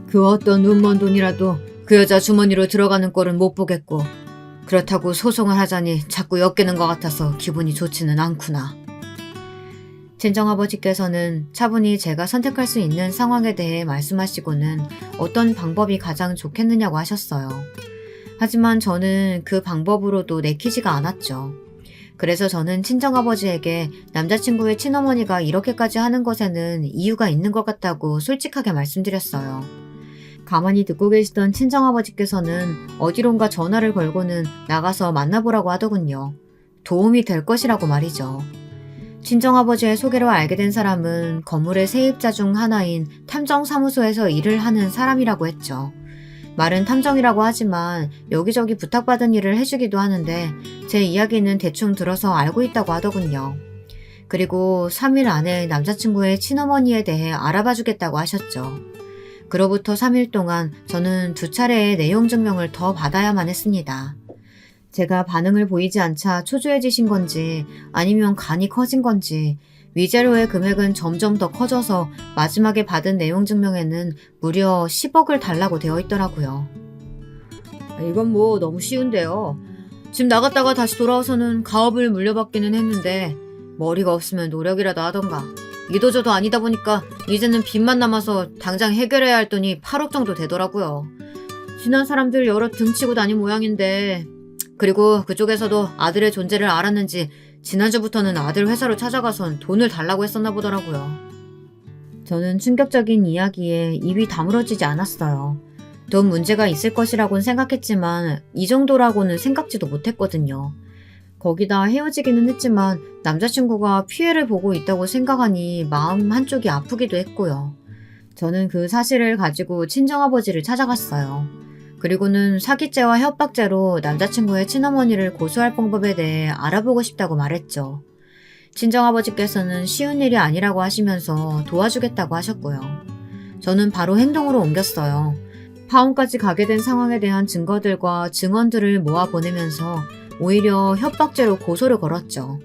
그 어떤 눈먼 돈이라도 그 여자 주머니로 들어가는 꼴은 못 보겠고 그렇다고 소송을 하자니 자꾸 엮이는 것 같아서 기분이 좋지는 않구나. 친정아버지께서는 차분히 제가 선택할 수 있는 상황에 대해 말씀하시고는 어떤 방법이 가장 좋겠느냐고 하셨어요. 하지만 저는 그 방법으로도 내키지가 않았죠. 그래서 저는 친정아버지에게 남자친구의 친어머니가 이렇게까지 하는 것에는 이유가 있는 것 같다고 솔직하게 말씀드렸어요. 가만히 듣고 계시던 친정아버지께서는 어디론가 전화를 걸고는 나가서 만나보라고 하더군요. 도움이 될 것이라고 말이죠. 친정아버지의 소개로 알게 된 사람은 건물의 세입자 중 하나인 탐정사무소에서 일을 하는 사람이라고 했죠. 말은 탐정이라고 하지만 여기저기 부탁받은 일을 해주기도 하는데 제 이야기는 대충 들어서 알고 있다고 하더군요. 그리고 3일 안에 남자친구의 친어머니에 대해 알아봐주겠다고 하셨죠. 그로부터 3일 동안 저는 2차례의 내용 증명을 더 받아야만 했습니다. 제가 반응을 보이지 않자 초조해지신 건지 아니면 간이 커진 건지 위자료의 금액은 점점 더 커져서 마지막에 받은 내용 증명에는 무려 10억을 달라고 되어 있더라고요. 이건 뭐 너무 쉬운데요. 집 나갔다가 다시 돌아와서는 가업을 물려받기는 했는데 머리가 없으면 노력이라도 하던가. 이도저도 아니다 보니까 이제는 빚만 남아서 당장 해결해야 할 돈이 8억 정도 되더라고요. 지난 사람들 여러 등치고 다닌 모양인데 그리고 그쪽에서도 아들의 존재를 알았는지 지난주부터는 아들 회사로 찾아가선 돈을 달라고 했었나 보더라고요. 저는 충격적인 이야기에 입이 다물어지지 않았어요. 돈 문제가 있을 것이라고는 생각했지만 이 정도라고는 생각지도 못했거든요. 거기다 헤어지기는 했지만 남자친구가 피해를 보고 있다고 생각하니 마음 한쪽이 아프기도 했고요. 저는 그 사실을 가지고 친정아버지를 찾아갔어요. 그리고는 사기죄와 협박죄로 남자친구의 친어머니를 고소할 방법에 대해 알아보고 싶다고 말했죠. 친정아버지께서는 쉬운 일이 아니라고 하시면서 도와주겠다고 하셨고요. 저는 바로 행동으로 옮겼어요. 파혼까지 가게 된 상황에 대한 증거들과 증언들을 모아 보내면서 오히려 협박죄로 고소를 걸었죠.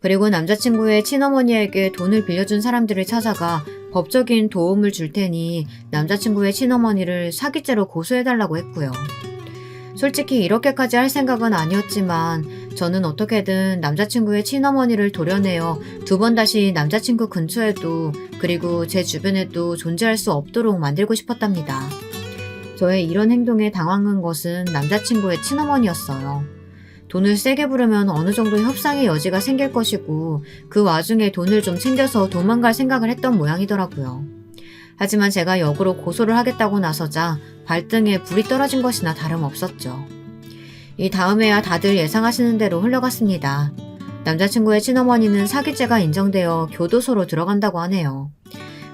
그리고 남자친구의 친어머니에게 돈을 빌려준 사람들을 찾아가 법적인 도움을 줄 테니 남자친구의 친어머니를 사기죄로 고소해달라고 했고요. 솔직히 이렇게까지 할 생각은 아니었지만 저는 어떻게든 남자친구의 친어머니를 도려내어 2번 다시 남자친구 근처에도 그리고 제 주변에도 존재할 수 없도록 만들고 싶었답니다. 저의 이런 행동에 당황한 것은 남자친구의 친어머니였어요. 돈을 세게 부르면 어느 정도 협상의 여지가 생길 것이고 그 와중에 돈을 좀 챙겨서 도망갈 생각을 했던 모양이더라고요. 하지만 제가 역으로 고소를 하겠다고 나서자 발등에 불이 떨어진 것이나 다름없었죠. 이 다음에야 다들 예상하시는 대로 흘러갔습니다. 남자친구의 친어머니는 사기죄가 인정되어 교도소로 들어간다고 하네요.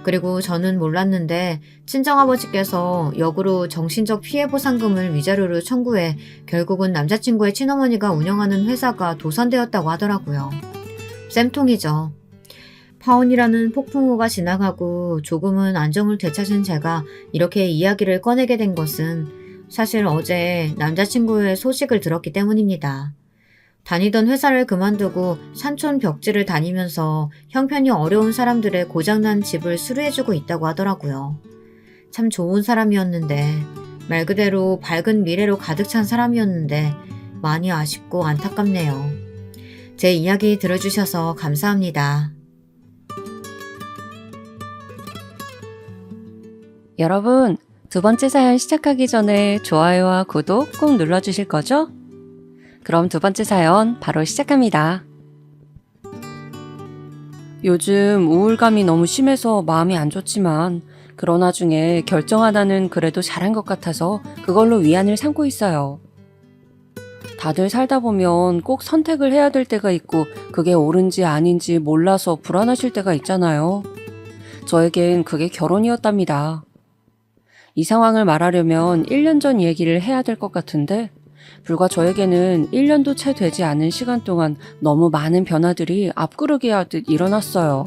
그리고 저는 몰랐는데 친정아버지께서 역으로 정신적 피해보상금을 위자료로 청구해 결국은 남자친구의 친어머니가 운영하는 회사가 도산되었다고 하더라고요. 쌤통이죠. 파혼이라는 폭풍우가 지나가고 조금은 안정을 되찾은 제가 이렇게 이야기를 꺼내게 된 것은 사실 어제 남자친구의 소식을 들었기 때문입니다. 다니던 회사를 그만두고 산촌 벽지를 다니면서 형편이 어려운 사람들의 고장난 집을 수리해주고 있다고 하더라고요. 참 좋은 사람이었는데, 말 그대로 밝은 미래로 가득 찬 사람이었는데 많이 아쉽고 안타깝네요. 제 이야기 들어주셔서 감사합니다. 여러분, 두 번째 사연 시작하기 전에 좋아요와 구독 꼭 눌러주실 거죠? 그럼 두 번째 사연 바로 시작합니다. 요즘 우울감이 너무 심해서 마음이 안 좋지만 그런 와중에 결정 하나는 그래도 잘한 것 같아서 그걸로 위안을 삼고 있어요. 다들 살다 보면 꼭 선택을 해야 될 때가 있고 그게 옳은지 아닌지 몰라서 불안하실 때가 있잖아요. 저에겐 그게 결혼이었답니다. 이 상황을 말하려면 1년 전 얘기를 해야 될 것 같은데 불과 저에게는 1년도 채 되지 않은 시간 동안 너무 많은 변화들이 앞구르기 하듯 일어났어요.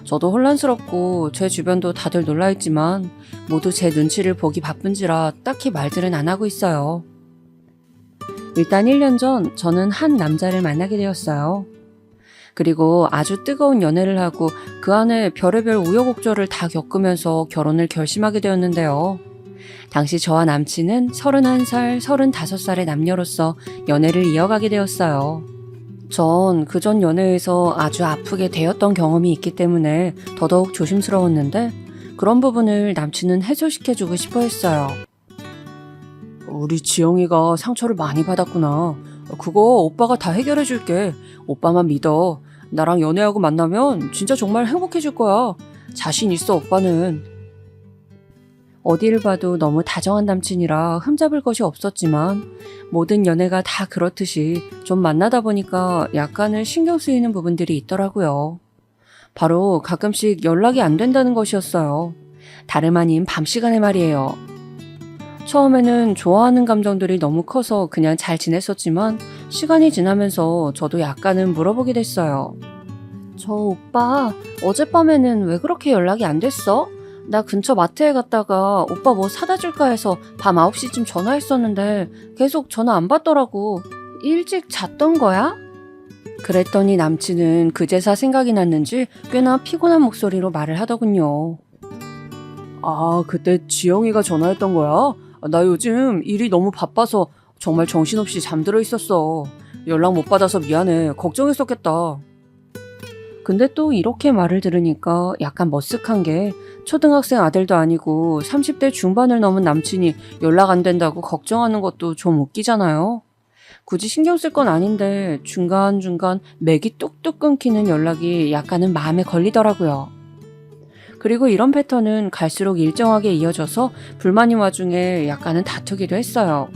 저도 혼란스럽고 제 주변도 다들 놀라있지만 모두 제 눈치를 보기 바쁜지라 딱히 말들은 안 하고 있어요. 일단 1년 전 저는 한 남자를 만나게 되었어요. 그리고 아주 뜨거운 연애를 하고 그 안에 별의별 우여곡절을 다 겪으면서 결혼을 결심하게 되었는데요. 당시 저와 남친은 31살, 35살의 남녀로서 연애를 이어가게 되었어요. 전 그전 연애에서 아주 아프게 되었던 경험이 있기 때문에 더더욱 조심스러웠는데 그런 부분을 남친은 해소시켜주고 싶어 했어요. 우리 지영이가 상처를 많이 받았구나. 그거 오빠가 다 해결해줄게. 오빠만 믿어. 나랑 연애하고 만나면 진짜 정말 행복해질 거야. 자신 있어, 오빠는. 어디를 봐도 너무 다정한 남친이라 흠잡을 것이 없었지만 모든 연애가 다 그렇듯이 좀 만나다 보니까 약간은 신경 쓰이는 부분들이 있더라고요. 바로 가끔씩 연락이 안 된다는 것이었어요. 다름 아닌 밤 시간에 말이에요. 처음에는 좋아하는 감정들이 너무 커서 그냥 잘 지냈었지만 시간이 지나면서 저도 약간은 물어보게 됐어요. 저 오빠 어젯밤에는 왜 그렇게 연락이 안 됐어? 나 근처 마트에 갔다가 오빠 뭐 사다 줄까 해서 밤 9시쯤 전화했었는데 계속 전화 안 받더라고. 일찍 잤던 거야? 그랬더니 남친은 그제서 생각이 났는지 꽤나 피곤한 목소리로 말을 하더군요. 아, 그때 지영이가 전화했던 거야? 나 요즘 일이 너무 바빠서 정말 정신없이 잠들어 있었어. 연락 못 받아서 미안해. 걱정했었겠다. 근데 또 이렇게 말을 들으니까 약간 머쓱한 게 초등학생 아들도 아니고 30대 중반을 넘은 남친이 연락 안 된다고 걱정하는 것도 좀 웃기잖아요. 굳이 신경 쓸 건 아닌데 중간중간 맥이 뚝뚝 끊기는 연락이 약간은 마음에 걸리더라고요. 그리고 이런 패턴은 갈수록 일정하게 이어져서 불만인 와중에 약간은 다투기도 했어요.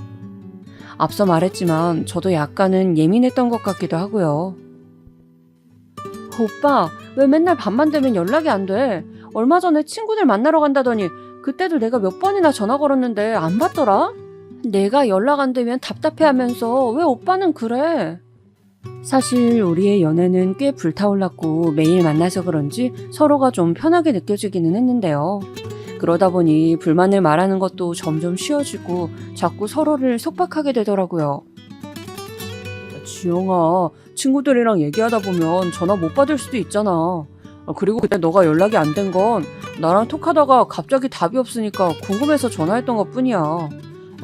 앞서 말했지만 저도 약간은 예민했던 것 같기도 하고요. 오빠, 왜 맨날 밤만 되면 연락이 안 돼? 얼마 전에 친구들 만나러 간다더니 그때도 내가 몇 번이나 전화 걸었는데 안 받더라? 내가 연락 안 되면 답답해하면서 왜 오빠는 그래? 사실 우리의 연애는 꽤 불타올랐고 매일 만나서 그런지 서로가 좀 편하게 느껴지기는 했는데요. 그러다 보니 불만을 말하는 것도 점점 쉬워지고 자꾸 서로를 속박하게 되더라고요. 지영아, 친구들이랑 얘기하다 보면 전화 못 받을 수도 있잖아. 그리고 그때 너가 연락이 안 된 건 나랑 톡하다가 갑자기 답이 없으니까 궁금해서 전화했던 것뿐이야.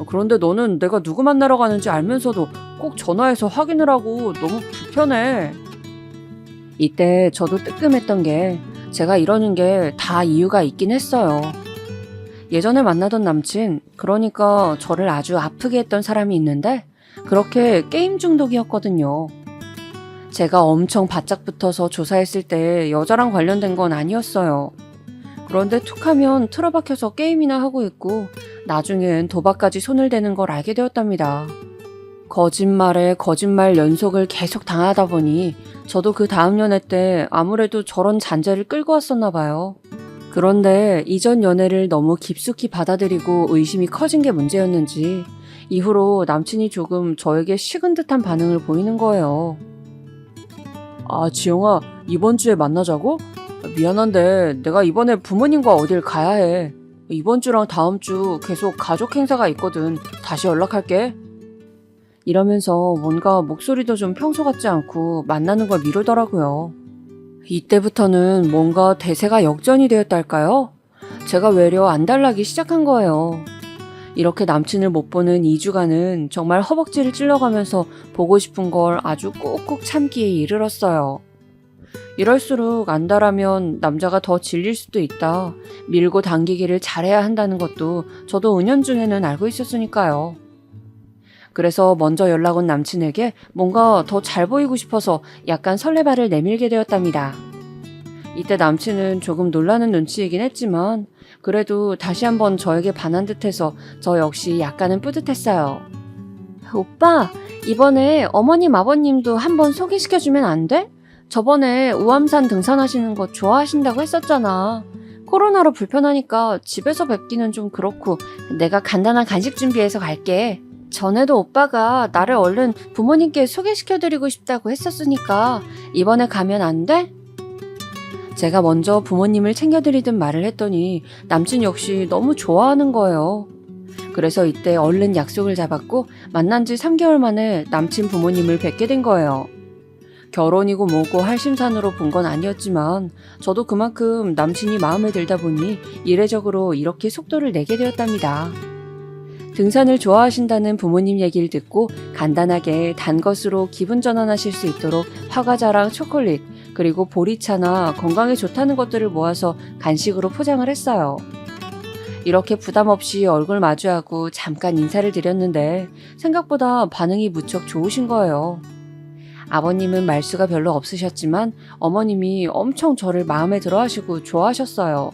그런데 너는 내가 누구 만나러 가는지 알면서도 꼭 전화해서 확인을 하고 너무 불편해. 이때 저도 뜨끔했던 게 제가 이러는 게 다 이유가 있긴 했어요. 예전에 만나던 남친, 그러니까 저를 아주 아프게 했던 사람이 있는데 그렇게 게임 중독이었거든요. 제가 엄청 바짝 붙어서 조사했을 때 여자랑 관련된 건 아니었어요. 그런데 툭하면 틀어박혀서 게임이나 하고 있고 나중엔 도박까지 손을 대는 걸 알게 되었답니다. 거짓말에 거짓말 연속을 계속 당하다 보니 저도 그 다음 연애 때 아무래도 저런 잔재를 끌고 왔었나 봐요. 그런데 이전 연애를 너무 깊숙이 받아들이고 의심이 커진 게 문제였는지 이후로 남친이 조금 저에게 식은 듯한 반응을 보이는 거예요. 아, 지영아, 이번 주에 만나자고? 미안한데 내가 이번에 부모님과 어딜 가야 해. 이번 주랑 다음 주 계속 가족 행사가 있거든. 다시 연락할게. 이러면서 뭔가 목소리도 좀 평소 같지 않고 만나는 걸 미루더라고요. 이때부터는 뭔가 대세가 역전이 되었달까요? 제가 외려 안달나기 시작한 거예요. 이렇게 남친을 못 보는 2주간은 정말 허벅지를 찔러가면서 보고 싶은 걸 아주 꾹꾹 참기에 이르렀어요. 이럴수록 안달하면 남자가 더 질릴 수도 있다. 밀고 당기기를 잘해야 한다는 것도 저도 은연중에는 알고 있었으니까요. 그래서 먼저 연락 온 남친에게 뭔가 더 잘 보이고 싶어서 약간 설레발을 내밀게 되었답니다. 이때 남친은 조금 놀라는 눈치이긴 했지만 그래도 다시 한번 저에게 반한 듯해서 저 역시 약간은 뿌듯했어요. 오빠, 이번에 어머님 아버님도 한번 소개시켜주면 안 돼? 저번에 우암산 등산하시는 거 좋아하신다고 했었잖아. 코로나로 불편하니까 집에서 뵙기는 좀 그렇고 내가 간단한 간식 준비해서 갈게. 전에도 오빠가 나를 얼른 부모님께 소개시켜드리고 싶다고 했었으니까 이번에 가면 안 돼? 제가 먼저 부모님을 챙겨드리든 말을 했더니 남친 역시 너무 좋아하는 거예요. 그래서 이때 얼른 약속을 잡았고 만난 지 3개월 만에 남친 부모님을 뵙게 된 거예요. 결혼이고 뭐고 할심산으로 본 건 아니었지만 저도 그만큼 남친이 마음에 들다 보니 이례적으로 이렇게 속도를 내게 되었답니다. 등산을 좋아하신다는 부모님 얘기를 듣고 간단하게 단 것으로 기분 전환하실 수 있도록 화과자랑 초콜릿 그리고 보리차나 건강에 좋다는 것들을 모아서 간식으로 포장을 했어요. 이렇게 부담 없이 얼굴 마주하고 잠깐 인사를 드렸는데 생각보다 반응이 무척 좋으신 거예요. 아버님은 말수가 별로 없으셨지만 어머님이 엄청 저를 마음에 들어 하시고 좋아하셨어요.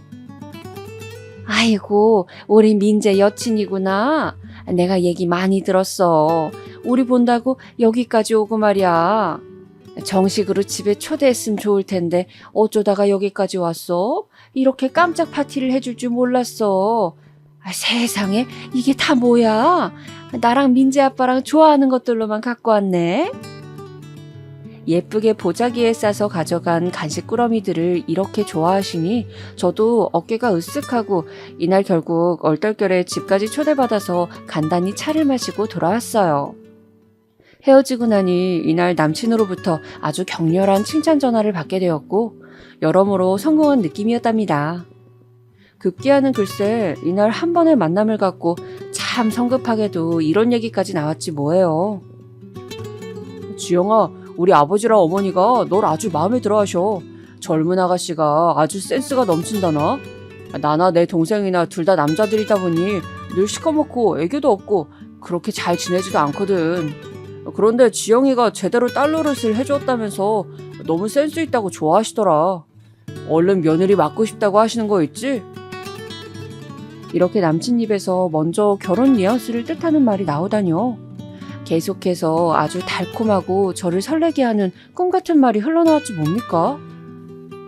아이고, 우리 민재 여친이구나. 내가 얘기 많이 들었어. 우리 본다고 여기까지 오고 말이야. 정식으로 집에 초대했으면 좋을 텐데 어쩌다가 여기까지 왔어? 이렇게 깜짝 파티를 해줄 줄 몰랐어. 세상에, 이게 다 뭐야? 나랑 민재 아빠랑 좋아하는 것들로만 갖고 왔네. 예쁘게 보자기에 싸서 가져간 간식 꾸러미들을 이렇게 좋아하시니 저도 어깨가 으쓱하고 이날 결국 얼떨결에 집까지 초대받아서 간단히 차를 마시고 돌아왔어요. 헤어지고 나니 이날 남친으로부터 아주 격렬한 칭찬 전화를 받게 되었고 여러모로 성공한 느낌이었답니다. 급기야는 글쎄 이날 한 번의 만남을 갖고 참 성급하게도 이런 얘기까지 나왔지 뭐예요. 지영아, 우리 아버지랑 어머니가 널 아주 마음에 들어 하셔. 젊은 아가씨가 아주 센스가 넘친다나? 나나 내 동생이나 둘 다 남자들이다 보니 늘 시커멓고 애교도 없고 그렇게 잘 지내지도 않거든. 그런데 지영이가 제대로 딸 노릇을 해줬다면서 너무 센스 있다고 좋아하시더라. 얼른 며느리 맡고 싶다고 하시는 거 있지? 이렇게 남친 입에서 먼저 결혼 뉘앙스를 뜻하는 말이 나오다뇨. 계속해서 아주 달콤하고 저를 설레게 하는 꿈같은 말이 흘러나왔지 뭡니까?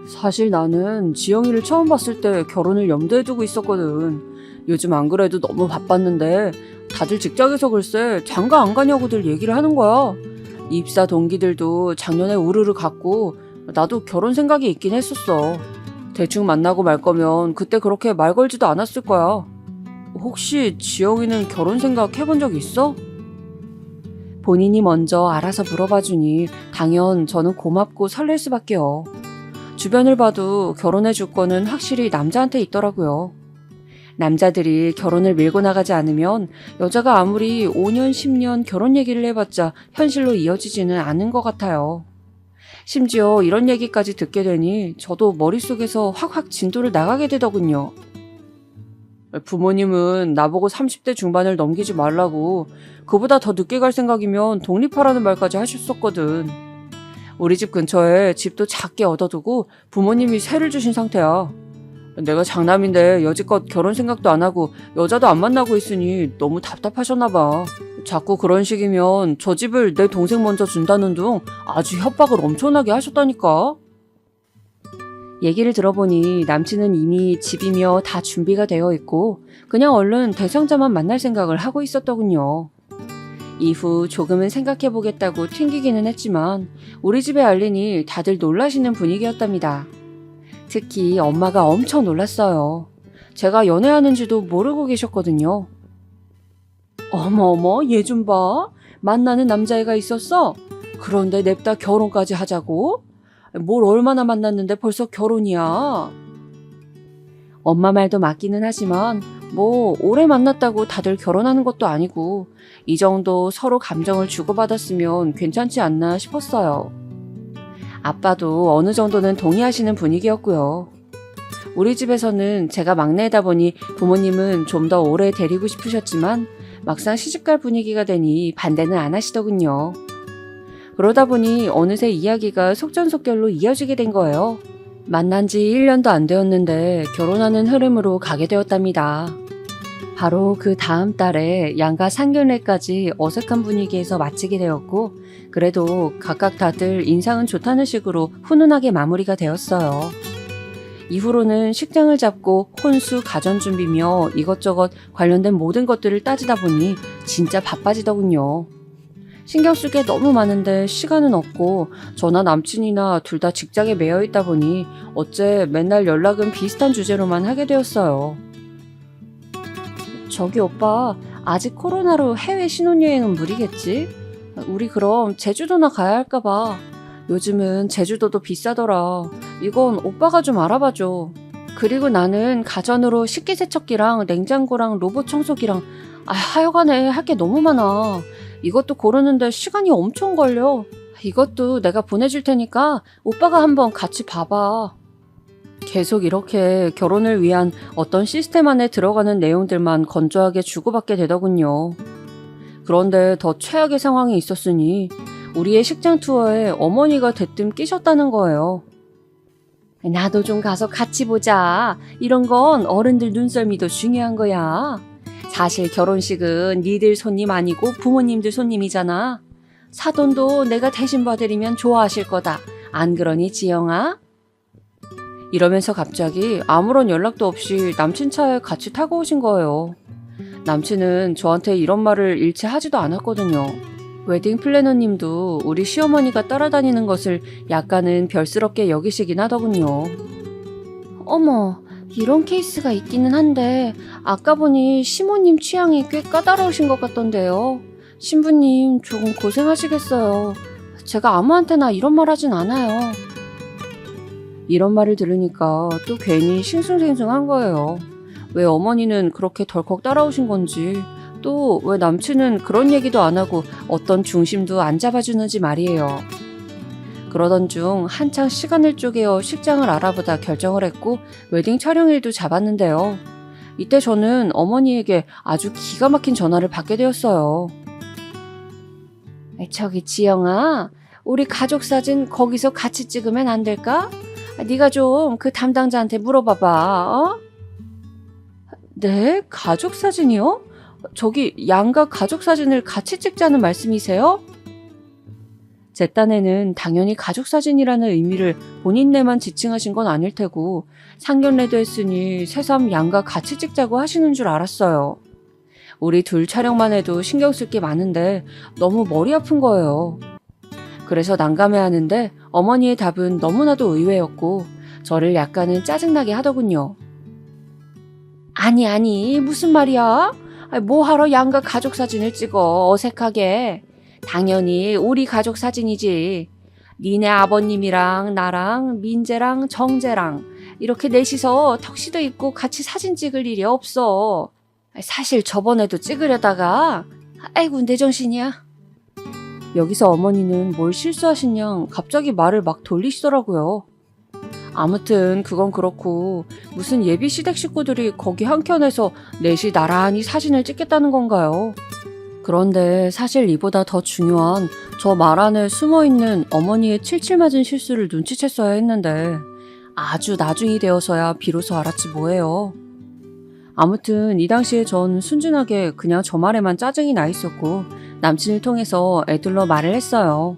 사실 나는 지영이를 처음 봤을 때 결혼을 염두에 두고 있었거든. 요즘 안 그래도 너무 바빴는데 다들 직장에서 글쎄 장가 안 가냐고들 얘기를 하는 거야. 입사 동기들도 작년에 우르르 갔고 나도 결혼 생각이 있긴 했었어. 대충 만나고 말 거면 그때 그렇게 말 걸지도 않았을 거야. 혹시 지영이는 결혼 생각 해본 적 있어? 본인이 먼저 알아서 물어봐주니 당연 저는 고맙고 설렐 수밖에요. 주변을 봐도 결혼해줄 거는 확실히 남자한테 있더라고요. 남자들이 결혼을 밀고 나가지 않으면 여자가 아무리 5년, 10년 결혼 얘기를 해봤자 현실로 이어지지는 않은 것 같아요. 심지어 이런 얘기까지 듣게 되니 저도 머릿속에서 확확 진도를 나가게 되더군요. 부모님은 나보고 30대 중반을 넘기지 말라고 그보다 더 늦게 갈 생각이면 독립하라는 말까지 하셨었거든. 우리 집 근처에 집도 작게 얻어두고 부모님이 세를 주신 상태야. 내가 장남인데 여지껏 결혼 생각도 안 하고 여자도 안 만나고 있으니 너무 답답하셨나 봐. 자꾸 그런 식이면 저 집을 내 동생 먼저 준다는 둥 아주 협박을 엄청나게 하셨다니까. 얘기를 들어보니 남친은 이미 집이며 다 준비가 되어 있고 그냥 얼른 대상자만 만날 생각을 하고 있었더군요. 이후 조금은 생각해보겠다고 튕기기는 했지만 우리 집에 알리니 다들 놀라시는 분위기였답니다. 특히 엄마가 엄청 놀랐어요. 제가 연애하는지도 모르고 계셨거든요. 어머어머, 얘 좀 봐. 만나는 남자애가 있었어? 그런데 냅다 결혼까지 하자고? 뭘 얼마나 만났는데 벌써 결혼이야? 엄마 말도 맞기는 하지만 뭐 오래 만났다고 다들 결혼하는 것도 아니고 이 정도 서로 감정을 주고받았으면 괜찮지 않나 싶었어요. 아빠도 어느 정도는 동의하시는 분위기였고요. 우리 집에서는 제가 막내다 보니 부모님은 좀 더 오래 데리고 싶으셨지만 막상 시집갈 분위기가 되니 반대는 안 하시더군요. 그러다 보니 어느새 이야기가 속전속결로 이어지게 된 거예요. 만난 지 1년도 안 되었는데 결혼하는 흐름으로 가게 되었답니다. 바로 그 다음 달에 양가 상견례까지 어색한 분위기에서 마치게 되었고 그래도 각각 다들 인상은 좋다는 식으로 훈훈하게 마무리가 되었어요. 이후로는 식장을 잡고 혼수 가전 준비며 이것저것 관련된 모든 것들을 따지다 보니 진짜 바빠지더군요. 신경 쓸 게 너무 많은데 시간은 없고 저나 남친이나 둘 다 직장에 매여 있다 보니 어째 맨날 연락은 비슷한 주제로만 하게 되었어요. 저기 오빠, 아직 코로나로 해외 신혼여행은 무리겠지? 우리 그럼 제주도나 가야 할까 봐. 요즘은 제주도도 비싸더라. 이건 오빠가 좀 알아봐줘. 그리고 나는 가전으로 식기세척기랑 냉장고랑 로봇 청소기랑 하여간에 할 게 너무 많아. 이것도 고르는데 시간이 엄청 걸려. 이것도 내가 보내줄 테니까 오빠가 한번 같이 봐봐. 계속 이렇게 결혼을 위한 어떤 시스템 안에 들어가는 내용들만 건조하게 주고받게 되더군요. 그런데 더 최악의 상황이 있었으니 우리의 식장 투어에 어머니가 대뜸 끼셨다는 거예요. 나도 좀 가서 같이 보자. 이런 건 어른들 눈썰미도 중요한 거야. 사실 결혼식은 니들 손님 아니고 부모님들 손님이잖아. 사돈도 내가 대신 봐드리면 좋아하실 거다. 안 그러니 지영아? 이러면서 갑자기 아무런 연락도 없이 남친 차에 같이 타고 오신 거예요. 남친은 저한테 이런 말을 일체 하지도 않았거든요. 웨딩 플래너님도 우리 시어머니가 따라다니는 것을 약간은 별스럽게 여기시긴 하더군요. 어머, 이런 케이스가 있기는 한데 아까 보니 시모님 취향이 꽤 까다로우신 것 같던데요. 신부님 조금 고생하시겠어요. 제가 아무한테나 이런 말 하진 않아요. 이런 말을 들으니까 또 괜히 싱숭생숭한 거예요. 왜 어머니는 그렇게 덜컥 따라오신 건지, 또 왜 남친은 그런 얘기도 안 하고 어떤 중심도 안 잡아주는지 말이에요. 그러던 중 한창 시간을 쪼개어 식장을 알아보다 결정을 했고 웨딩 촬영일도 잡았는데요. 이때 저는 어머니에게 아주 기가 막힌 전화를 받게 되었어요. 저기 지영아, 우리 가족 사진 거기서 같이 찍으면 안 될까? 네가 좀 그 담당자한테 물어봐봐. 어? 네? 가족 사진이요? 저기 양가 가족 사진을 같이 찍자는 말씀이세요? 제 딴에는 당연히 가족 사진이라는 의미를 본인네만 지칭하신 건 아닐 테고 상견례도 했으니 새삼 양가 같이 찍자고 하시는 줄 알았어요. 우리 둘 촬영만 해도 신경 쓸 게 많은데 너무 머리 아픈 거예요. 그래서 난감해하는데 어머니의 답은 너무나도 의외였고 저를 약간은 짜증나게 하더군요. 아니 무슨 말이야? 뭐하러 양가 가족 사진을 찍어 어색하게. 당연히 우리 가족 사진이지. 니네 아버님이랑 나랑 민재랑 정재랑 이렇게 넷이서 턱시도 입고 같이 사진 찍을 일이 없어. 사실 저번에도 찍으려다가 아이고 내 정신이야. 여기서 어머니는 뭘 실수하신 양 갑자기 말을 막 돌리시더라고요. 아무튼 그건 그렇고 무슨 예비 시댁 식구들이 거기 한켠에서 넷이 나란히 사진을 찍겠다는 건가요? 그런데 사실 이보다 더 중요한 저 말 안에 숨어있는 어머니의 칠칠 맞은 실수를 눈치챘어야 했는데 아주 나중이 되어서야 비로소 알았지 뭐예요. 아무튼 이 당시에 전 순진하게 그냥 저 말에만 짜증이 나 있었고 남친을 통해서 애들러 말을 했어요.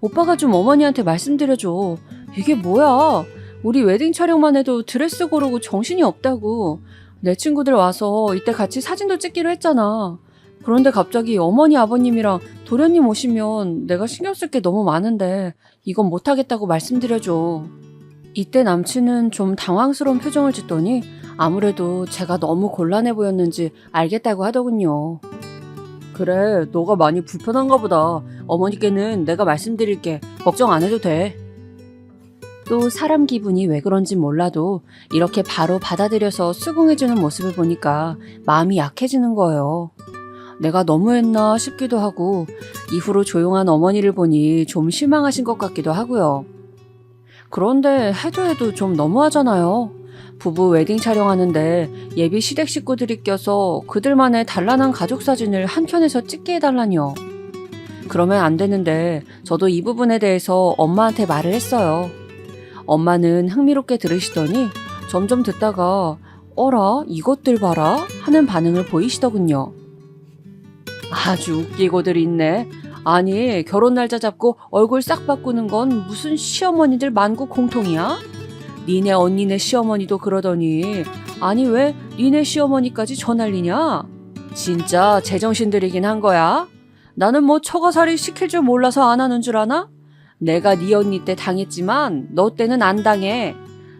오빠가 좀 어머니한테 말씀드려줘. 이게 뭐야? 우리 웨딩 촬영만 해도 드레스 고르고 정신이 없다고. 내 친구들 와서 이때 같이 사진도 찍기로 했잖아. 그런데 갑자기 어머니 아버님이랑 도련님 오시면 내가 신경 쓸 게 너무 많은데 이건 못하겠다고 말씀드려줘. 이때 남친은 좀 당황스러운 표정을 짓더니 아무래도 제가 너무 곤란해 보였는지 알겠다고 하더군요. 그래, 너가 많이 불편한가 보다. 어머니께는 내가 말씀드릴게. 걱정 안 해도 돼. 또 사람 기분이 왜 그런진 몰라도 이렇게 바로 받아들여서 수긍해주는 모습을 보니까 마음이 약해지는 거예요. 내가 너무했나 싶기도 하고 이후로 조용한 어머니를 보니 좀 실망하신 것 같기도 하고요. 그런데 해도 좀 너무하잖아요. 부부 웨딩 촬영하는데 예비 시댁 식구들이 껴서 그들만의 단란한 가족 사진을 한켠에서 찍게 해달라뇨. 그러면 안 되는데 저도 이 부분에 대해서 엄마한테 말을 했어요. 엄마는 흥미롭게 들으시더니 점점 듣다가 어라 이것들 봐라 하는 반응을 보이시더군요. 아주 웃기고들 있네. 아니 결혼 날짜 잡고 얼굴 싹 바꾸는 건 무슨 시어머니들 만국 공통이야? 니네 언니네 시어머니도 그러더니 아니 왜 니네 시어머니까지 저 난리냐? 진짜 제정신들이긴 한 거야? 나는 뭐 처가살이 시킬 줄 몰라서 안 하는 줄 아나? 내가 네 언니 때 당했지만 너 때는 안 당해.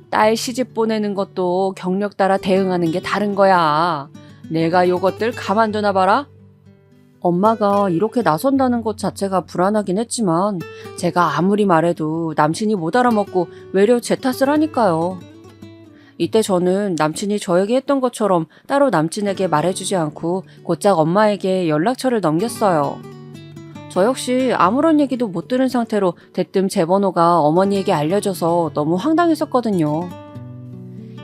딸 시집 보내는 것도 경력 따라 대응하는 게 다른 거야. 내가 요것들 가만두나 봐라. 엄마가 이렇게 나선다는 것 자체가 불안하긴 했지만 제가 아무리 말해도 남친이 못 알아먹고 외려 제 탓을 하니까요. 이때 저는 남친이 저에게 했던 것처럼 따로 남친에게 말해주지 않고 곧장 엄마에게 연락처를 넘겼어요. 저 역시 아무런 얘기도 못 들은 상태로 대뜸 제 번호가 어머니에게 알려져서 너무 황당했었거든요.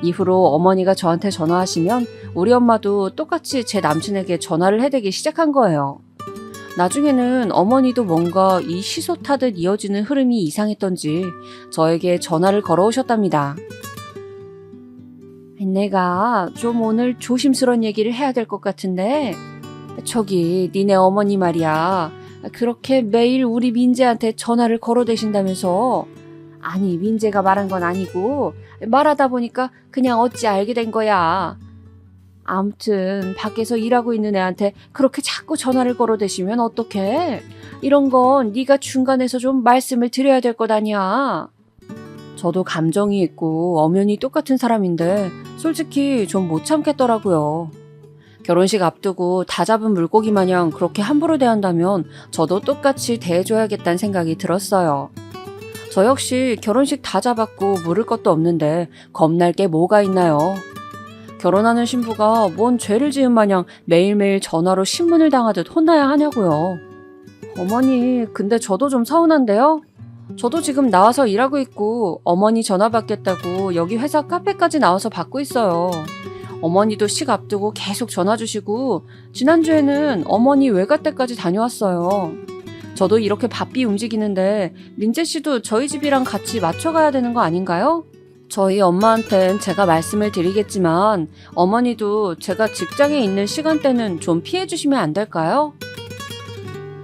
이후로 어머니가 저한테 전화하시면 우리 엄마도 똑같이 제 남친에게 전화를 해대기 시작한 거예요. 나중에는 어머니도 뭔가 이 시소 타듯 이어지는 흐름이 이상했던지 저에게 전화를 걸어오셨답니다. 내가 좀 오늘 조심스러운 얘기를 해야 될 것 같은데 저기 니네 어머니 말이야. 그렇게 매일 우리 민재한테 전화를 걸어대신다면서. 아니 민재가 말한 건 아니고 말하다 보니까 그냥 어찌 알게 된 거야. 암튼 밖에서 일하고 있는 애한테 그렇게 자꾸 전화를 걸어대시면 어떡해? 이런 건 네가 중간에서 좀 말씀을 드려야 될 것 아니야. 저도 감정이 있고 엄연히 똑같은 사람인데 솔직히 좀 못 참겠더라고요. 결혼식 앞두고 다 잡은 물고기 마냥 그렇게 함부로 대한다면 저도 똑같이 대해줘야겠다는 생각이 들었어요. 저 역시 결혼식 다 잡았고 물을 것도 없는데 겁날 게 뭐가 있나요? 결혼하는 신부가 뭔 죄를 지은 마냥 매일매일 전화로 신문을 당하듯 혼나야 하냐고요. 어머니, 근데 저도 좀 서운한데요? 저도 지금 나와서 일하고 있고 어머니 전화 받겠다고 여기 회사 카페까지 나와서 받고 있어요. 어머니도 식 앞두고 계속 전화 주시고 지난주에는 어머니 외가 때까지 다녀왔어요. 저도 이렇게 바삐 움직이는데 민재 씨도 저희 집이랑 같이 맞춰가야 되는 거 아닌가요? 저희 엄마한텐 제가 말씀을 드리겠지만 어머니도 제가 직장에 있는 시간대는 좀 피해 주시면 안 될까요?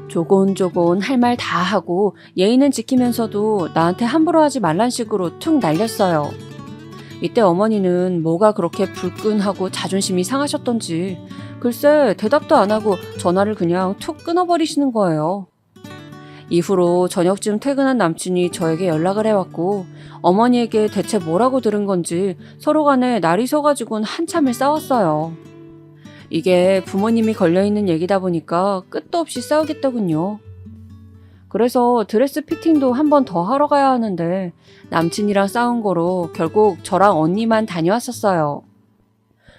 조곤조곤 할 말 다 하고 예의는 지키면서도 나한테 함부로 하지 말란 식으로 툭 날렸어요. 이때 어머니는 뭐가 그렇게 불끈하고 자존심이 상하셨던지 글쎄 대답도 안 하고 전화를 그냥 툭 끊어버리시는 거예요. 이후로 저녁쯤 퇴근한 남친이 저에게 연락을 해왔고 어머니에게 대체 뭐라고 들은 건지 서로 간에 날이 서가지고는 한참을 싸웠어요. 이게 부모님이 걸려있는 얘기다 보니까 끝도 없이 싸우겠더군요. 그래서 드레스 피팅도 한 번 더 하러 가야 하는데 남친이랑 싸운 거로 결국 저랑 언니만 다녀왔었어요.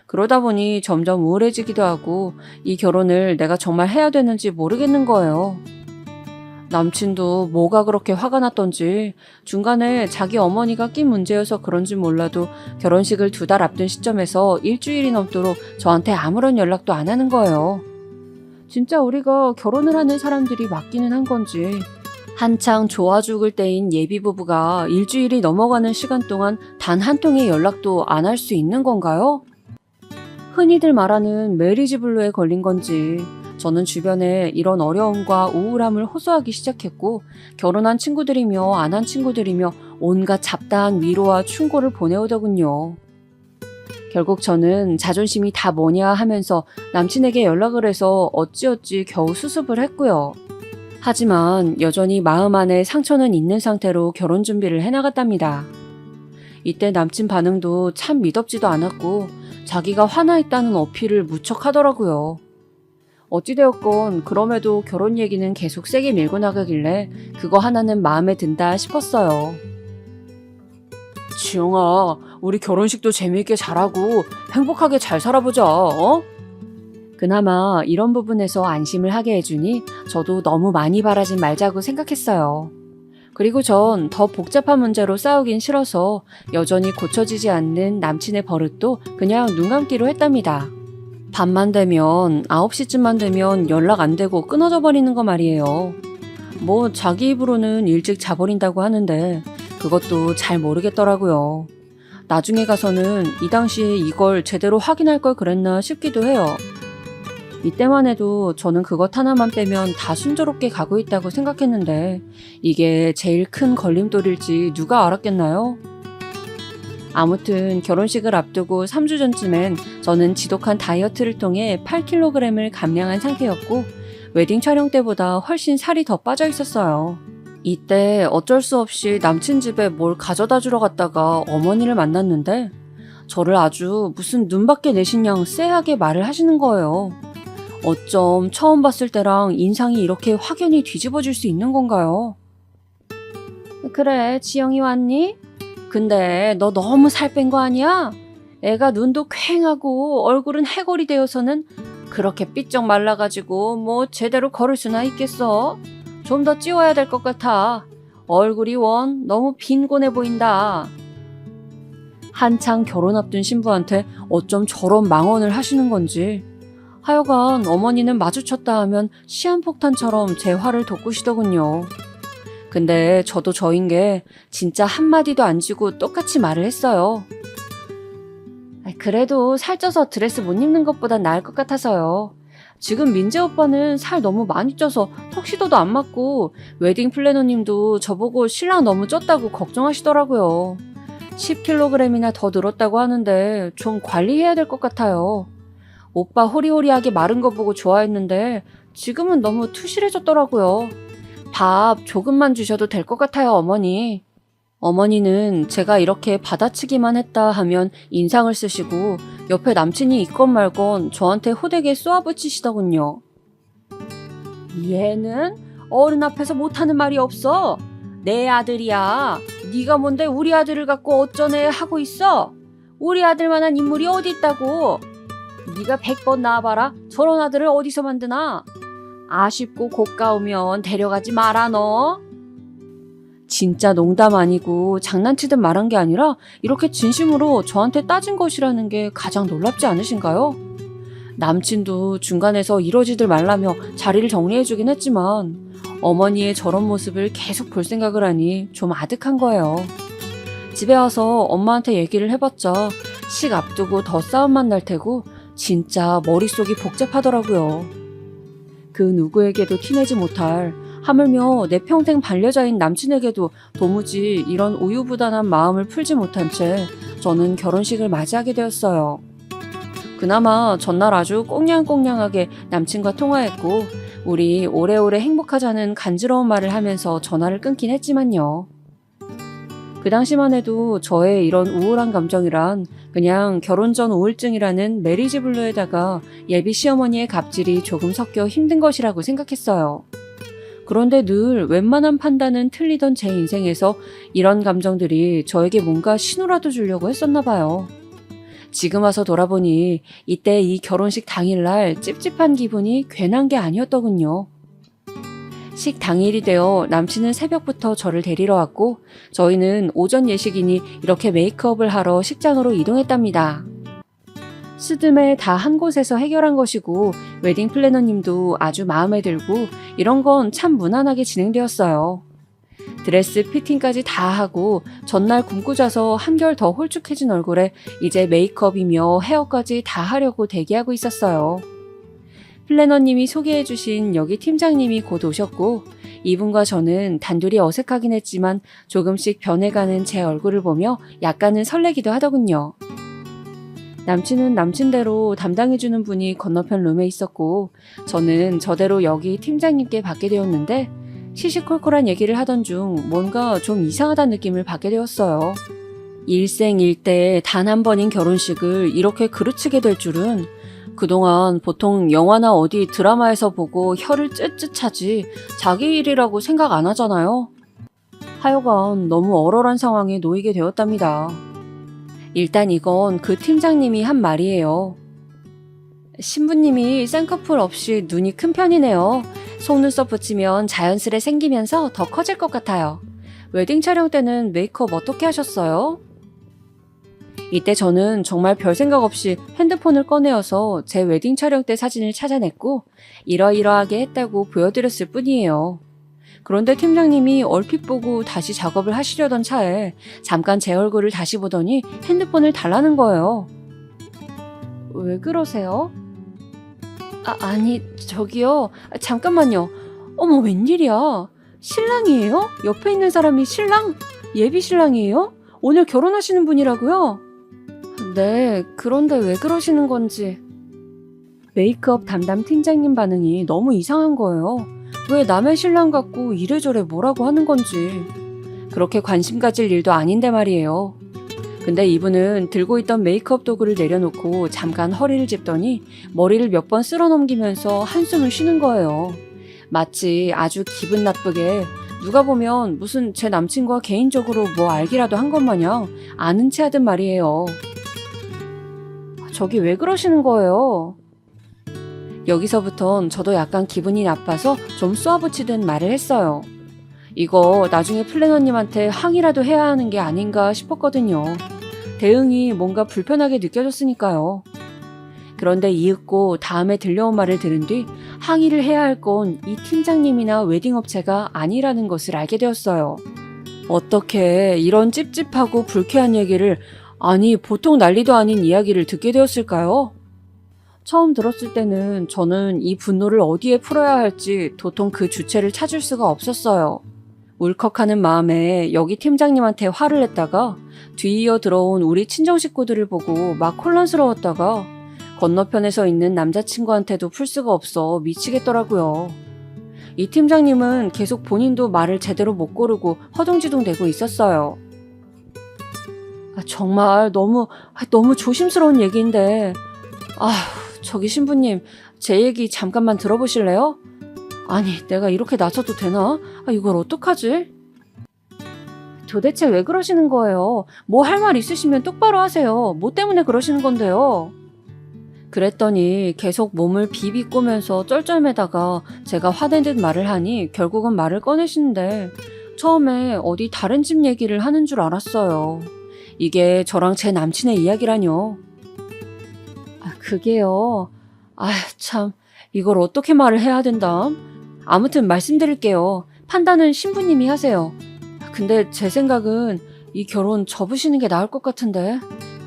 그러다 보니 점점 우울해지기도 하고 이 결혼을 내가 정말 해야 되는지 모르겠는 거예요. 남친도 뭐가 그렇게 화가 났던지 중간에 자기 어머니가 낀 문제여서 그런지 몰라도 결혼식을 2달 앞둔 시점에서 일주일이 넘도록 저한테 아무런 연락도 안 하는 거예요. 진짜 우리가 결혼을 하는 사람들이 맞기는 한 건지 한창 좋아 죽을 때인 예비부부가 일주일이 넘어가는 시간 동안 단 한 통의 연락도 안 할 수 있는 건가요? 흔히들 말하는 메리지 블루에 걸린 건지 저는 주변에 이런 어려움과 우울함을 호소하기 시작했고 결혼한 친구들이며 안 한 친구들이며 온갖 잡다한 위로와 충고를 보내오더군요. 결국 저는 자존심이 다 뭐냐 하면서 남친에게 연락을 해서 어찌어찌 겨우 수습을 했고요. 하지만 여전히 마음 안에 상처는 있는 상태로 결혼 준비를 해나갔답니다. 이때 남친 반응도 참 미덥지도 않았고 자기가 화나 있다는 어필을 무척 하더라고요. 어찌되었건 그럼에도 결혼 얘기는 계속 세게 밀고 나가길래 그거 하나는 마음에 든다 싶었어요. 지영아, 우리 결혼식도 재미있게 잘하고 행복하게 잘 살아보자, 어? 그나마 이런 부분에서 안심을 하게 해주니 저도 너무 많이 바라진 말자고 생각했어요. 그리고 전 더 복잡한 문제로 싸우긴 싫어서 여전히 고쳐지지 않는 남친의 버릇도 그냥 눈 감기로 했답니다. 밤만 되면 9시쯤만 되면 연락 안 되고 끊어져 버리는 거 말이에요. 뭐 자기 입으로는 일찍 자버린다고 하는데 그것도 잘 모르겠더라고요. 나중에 가서는 이 당시에 이걸 제대로 확인할 걸 그랬나 싶기도 해요. 이때만 해도 저는 그것 하나만 빼면 다 순조롭게 가고 있다고 생각했는데 이게 제일 큰 걸림돌일지 누가 알았겠나요? 아무튼 결혼식을 앞두고 3주 전쯤엔 저는 지독한 다이어트를 통해 8kg을 감량한 상태였고 웨딩 촬영 때보다 훨씬 살이 더 빠져 있었어요. 이때 어쩔 수 없이 남친 집에 뭘 가져다 주러 갔다가 어머니를 만났는데 저를 아주 무슨 눈밖에 내신 양 쎄하게 말을 하시는 거예요. 어쩜 처음 봤을 때랑 인상이 이렇게 확연히 뒤집어질 수 있는 건가요? 그래, 지영이 왔니? 근데 너 너무 살 뺀 거 아니야? 애가 눈도 퀭하고 얼굴은 해골이 되어서는 그렇게 삐쩍 말라가지고 뭐 제대로 걸을 수나 있겠어? 좀 더 찌워야 될 것 같아. 얼굴이 원 너무 빈곤해 보인다. 한창 결혼 앞둔 신부한테 어쩜 저런 망언을 하시는 건지. 하여간 어머니는 마주쳤다 하면 시한폭탄처럼 제 화를 돋구시더군요. 근데 저도 저인 게 진짜 한마디도 안 지고 똑같이 말을 했어요. 그래도 살쪄서 드레스 못 입는 것보단 나을 것 같아서요. 지금 민재 오빠는 살 너무 많이 쪄서 턱시도도 안 맞고 웨딩 플래너님도 저보고 신랑 너무 쪘다고 걱정하시더라고요. 10kg이나 더 늘었다고 하는데 좀 관리해야 될 것 같아요. 오빠 호리호리하게 마른 거 보고 좋아했는데 지금은 너무 투실해졌더라고요. 밥 조금만 주셔도 될 것 같아요, 어머니. 어머니는 제가 이렇게 받아치기만 했다 하면 인상을 쓰시고 옆에 남친이 있건 말건 저한테 호되게 쏘아붙이시더군요. 얘는 어른 앞에서 못하는 말이 없어. 내 아들이야. 네가 뭔데 우리 아들을 갖고 어쩌네 하고 있어. 우리 아들만한 인물이 어디 있다고. 네가 100번 낳아봐라. 저런 아들을 어디서 만드나. 아쉽고 고가우면 데려가지 마라 너. 진짜 농담 아니고 장난치듯 말한 게 아니라 이렇게 진심으로 저한테 따진 것이라는 게 가장 놀랍지 않으신가요? 남친도 중간에서 이러지들 말라며 자리를 정리해주긴 했지만 어머니의 저런 모습을 계속 볼 생각을 하니 좀 아득한 거예요. 집에 와서 엄마한테 얘기를 해봤자 식 앞두고 더 싸움만 날 테고 진짜 머릿속이 복잡하더라고요. 그 누구에게도 티내지 못할 하물며 내 평생 반려자인 남친에게도 도무지 이런 우유부단한 마음을 풀지 못한 채 저는 결혼식을 맞이하게 되었어요. 그나마 전날 아주 꽁냥꽁냥하게 남친과 통화했고 우리 오래오래 행복하자는 간지러운 말을 하면서 전화를 끊긴 했지만요. 그 당시만 해도 저의 이런 우울한 감정이란 그냥 결혼 전 우울증이라는 메리지 블루에다가 예비 시어머니의 갑질이 조금 섞여 힘든 것이라고 생각했어요. 그런데 늘 웬만한 판단은 틀리던 제 인생에서 이런 감정들이 저에게 뭔가 신호라도 주려고 했었나 봐요. 지금 와서 돌아보니 이때 이 결혼식 당일날 찝찝한 기분이 괜한 게 아니었더군요. 식 당일이 되어 남친은 새벽부터 저를 데리러 왔고 저희는 오전 예식이니 이렇게 메이크업을 하러 식장으로 이동했답니다. 스드메 다 한 곳에서 해결한 것이고 웨딩 플래너님도 아주 마음에 들고 이런 건 참 무난하게 진행되었어요. 드레스 피팅까지 다 하고 전날 굶고 자서 한결 더 홀쭉해진 얼굴에 이제 메이크업이며 헤어까지 다 하려고 대기하고 있었어요. 플래너님이 소개해주신 여기 팀장님이 곧 오셨고 이분과 저는 단둘이 어색하긴 했지만 조금씩 변해가는 제 얼굴을 보며 약간은 설레기도 하더군요. 남친은 남친대로 담당해주는 분이 건너편 룸에 있었고 저는 저대로 여기 팀장님께 받게 되었는데 시시콜콜한 얘기를 하던 중 뭔가 좀 이상하다는 느낌을 받게 되었어요. 일생일대에 단 한 번인 결혼식을 이렇게 그르치게 될 줄은 그동안 보통 영화나 어디 드라마에서 보고 혀를 쯧쯧하지 자기 일이라고 생각 안 하잖아요. 하여간 너무 얼얼한 상황에 놓이게 되었답니다. 일단 이건 그 팀장님이 한 말이에요. 신부님이 쌍꺼풀 없이 눈이 큰 편이네요. 속눈썹 붙이면 자연스레 생기면서 더 커질 것 같아요. 웨딩 촬영 때는 메이크업 어떻게 하셨어요? 이때 저는 정말 별 생각 없이 핸드폰을 꺼내어서 제 웨딩 촬영 때 사진을 찾아냈고 이러이러하게 했다고 보여드렸을 뿐이에요. 그런데 팀장님이 얼핏 보고 다시 작업을 하시려던 차에 잠깐 제 얼굴을 다시 보더니 핸드폰을 달라는 거예요. 왜 그러세요? 아니 저기요. 잠깐만요. 어머 웬일이야. 신랑이에요? 옆에 있는 사람이 신랑? 예비 신랑이에요? 오늘 결혼하시는 분이라고요? 네, 그런데 왜 그러시는 건지. 메이크업 담당 팀장님 반응이 너무 이상한 거예요. 왜 남의 신랑 갖고 이래저래 뭐라고 하는 건지. 그렇게 관심 가질 일도 아닌데 말이에요. 근데 이분은 들고 있던 메이크업 도구를 내려놓고 잠깐 허리를 짚더니 머리를 몇 번 쓸어 넘기면서 한숨을 쉬는 거예요. 마치 아주 기분 나쁘게 누가 보면 무슨 제 남친과 개인적으로 뭐 알기라도 한 것 마냥 아는 체 하듯 말이에요. 저기 왜 그러시는 거예요? 여기서부턴 저도 약간 기분이 나빠서 좀 쏘아붙이듯 말을 했어요. 이거 나중에 플래너님한테 항의라도 해야 하는 게 아닌가 싶었거든요. 대응이 뭔가 불편하게 느껴졌으니까요. 그런데 이윽고 다음에 들려온 말을 들은 뒤 항의를 해야 할 건 이 팀장님이나 웨딩업체가 아니라는 것을 알게 되었어요. 어떻게 이런 찝찝하고 불쾌한 얘기를, 아니 보통 난리도 아닌 이야기를 듣게 되었을까요? 처음 들었을 때는 저는 이 분노를 어디에 풀어야 할지 도통 그 주체를 찾을 수가 없었어요. 울컥하는 마음에 여기 팀장님한테 화를 냈다가 뒤이어 들어온 우리 친정 식구들을 보고 막 혼란스러웠다가 건너편에서 있는 남자친구한테도 풀 수가 없어 미치겠더라고요. 이 팀장님은 계속 본인도 말을 제대로 못 고르고 허둥지둥 대고 있었어요. 정말 너무 조심스러운 얘기인데, 저기 신부님, 제 얘기 잠깐만 들어보실래요? 아니, 내가 이렇게 나서도 되나? 이걸 어떡하지? 도대체 왜 그러시는 거예요? 뭐 할 말 있으시면 똑바로 하세요. 뭐 때문에 그러시는 건데요? 그랬더니 계속 몸을 비비꼬면서 쩔쩔매다가 제가 화낸 듯 말을 하니 결국은 말을 꺼내시는데 처음에 어디 다른 집 얘기를 하는 줄 알았어요. 이게 저랑 제 남친의 이야기라뇨. 그게요. 참, 이걸 어떻게 말을 해야 된담? 아무튼 말씀드릴게요. 판단은 신부님이 하세요. 근데 제 생각은 이 결혼 접으시는 게 나을 것 같은데.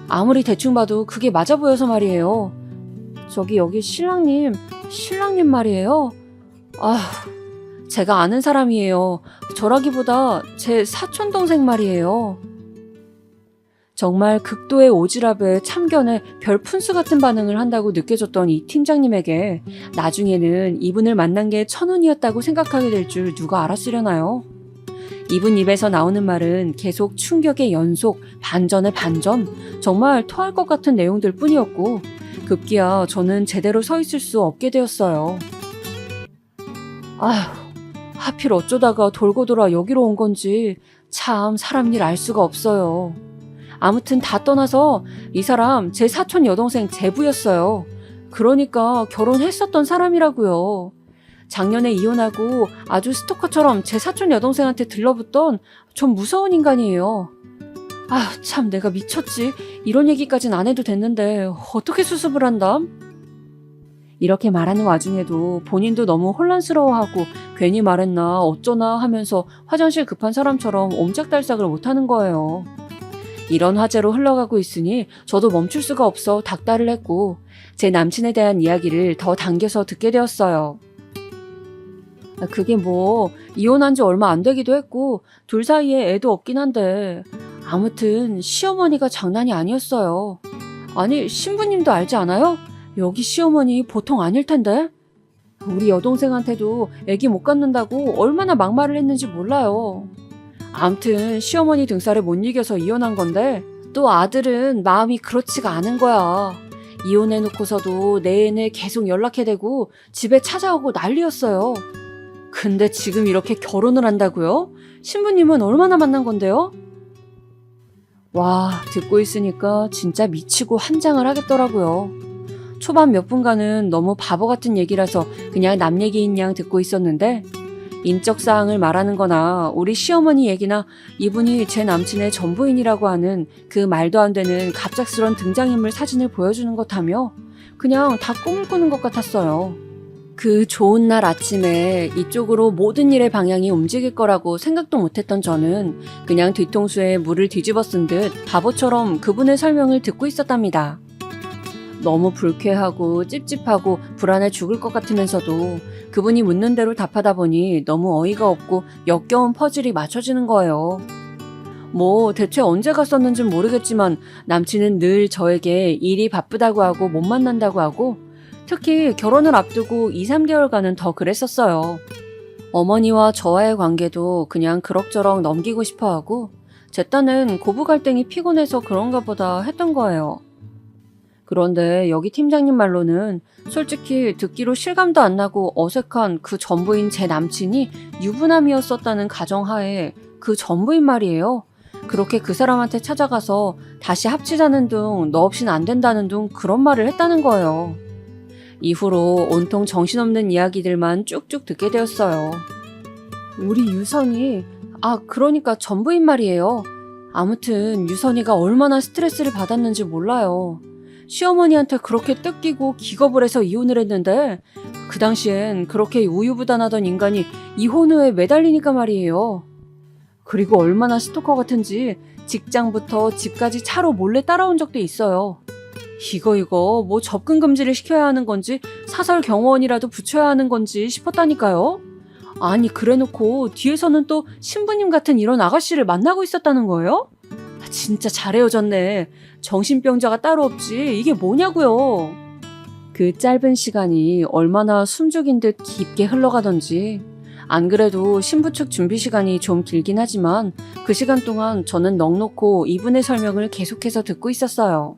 아무리 대충 봐도 그게 맞아 보여서 말이에요. 저기 여기 신랑님 말이에요. 제가 아는 사람이에요. 저라기보다 제 사촌 동생 말이에요. 정말 극도의 오지랖에 참견에 별 푼수 같은 반응을 한다고 느껴졌던 이 팀장님에게 나중에는 이분을 만난 게 천운이었다고 생각하게 될 줄 누가 알았으려나요? 이분 입에서 나오는 말은 계속 충격의 연속, 반전의 반전, 정말 토할 것 같은 내용들 뿐이었고 급기야 저는 제대로 서 있을 수 없게 되었어요. 하필 어쩌다가 돌고 돌아 여기로 온 건지 참 사람 일 알 수가 없어요. 아무튼 다 떠나서 이 사람 제 사촌 여동생 제부였어요. 그러니까 결혼했었던 사람이라고요. 작년에 이혼하고 아주 스토커처럼 제 사촌 여동생한테 들러붙던 좀 무서운 인간이에요. 참 내가 미쳤지. 이런 얘기까진 안 해도 됐는데 어떻게 수습을 한담? 이렇게 말하는 와중에도 본인도 너무 혼란스러워하고 괜히 말했나 어쩌나 하면서 화장실 급한 사람처럼 옴짝달싹을 못하는 거예요. 이런 화제로 흘러가고 있으니 저도 멈출 수가 없어 닥달을 했고 제 남친에 대한 이야기를 더 당겨서 듣게 되었어요. 그게 뭐 이혼한 지 얼마 안 되기도 했고 둘 사이에 애도 없긴 한데 아무튼 시어머니가 장난이 아니었어요. 아니 신부님도 알지 않아요? 여기 시어머니 보통 아닐 텐데. 우리 여동생한테도 애기 못 갖는다고 얼마나 막말을 했는지 몰라요. 암튼 시어머니 등살에 못 이겨서 이혼한 건데 또 아들은 마음이 그렇지가 않은 거야. 이혼해놓고서도 내내 계속 연락해대고 집에 찾아오고 난리였어요. 근데 지금 이렇게 결혼을 한다고요? 신부님은 얼마나 만난 건데요? 와, 듣고 있으니까 진짜 미치고 한장을 하겠더라고요. 초반 몇 분간은 너무 바보 같은 얘기라서 그냥 남 얘기인 양 듣고 있었는데 인적사항을 말하는 거나 우리 시어머니 얘기나 이분이 제 남친의 전부인이라고 하는 그 말도 안 되는 갑작스런 등장인물 사진을 보여주는 것 하며 그냥 다 꿈을 꾸는 것 같았어요. 그 좋은 날 아침에 이쪽으로 모든 일의 방향이 움직일 거라고 생각도 못했던 저는 그냥 뒤통수에 물을 뒤집어 쓴 듯 바보처럼 그분의 설명을 듣고 있었답니다. 너무 불쾌하고 찝찝하고 불안해 죽을 것 같으면서도 그분이 묻는 대로 답하다 보니 너무 어이가 없고 역겨운 퍼즐이 맞춰지는 거예요. 뭐 대체 언제 갔었는진 모르겠지만 남친은 늘 저에게 일이 바쁘다고 하고 못 만난다고 하고 특히 결혼을 앞두고 2, 3개월간은 더 그랬었어요. 어머니와 저와의 관계도 그냥 그럭저럭 넘기고 싶어하고 제 딴은 고부 갈등이 피곤해서 그런가 보다 했던 거예요. 그런데 여기 팀장님 말로는 솔직히 듣기로 실감도 안 나고 어색한 그 전부인 제 남친이 유부남이었었다는 가정하에 그 전부인 말이에요. 그렇게 그 사람한테 찾아가서 다시 합치자는 둥 너 없인 안 된다는 둥 그런 말을 했다는 거예요. 이후로 온통 정신없는 이야기들만 쭉쭉 듣게 되었어요. 우리 유선이, 그러니까 전부인 말이에요. 아무튼 유선이가 얼마나 스트레스를 받았는지 몰라요. 시어머니한테 그렇게 뜯기고 기겁을 해서 이혼을 했는데 그 당시엔 그렇게 우유부단하던 인간이 이혼 후에 매달리니까 말이에요. 그리고 얼마나 스토커 같은지 직장부터 집까지 차로 몰래 따라온 적도 있어요. 이거 뭐 접근 금지를 시켜야 하는 건지 사설 경호원이라도 붙여야 하는 건지 싶었다니까요. 아니 그래놓고 뒤에서는 또 신부님 같은 이런 아가씨를 만나고 있었다는 거예요? 진짜 잘 헤어졌네. 정신병자가 따로 없지. 이게 뭐냐고요. 그 짧은 시간이 얼마나 숨죽인 듯 깊게 흘러가던지. 안 그래도 신부 측 준비 시간이 좀 길긴 하지만 그 시간 동안 저는 넋놓고 이분의 설명을 계속해서 듣고 있었어요.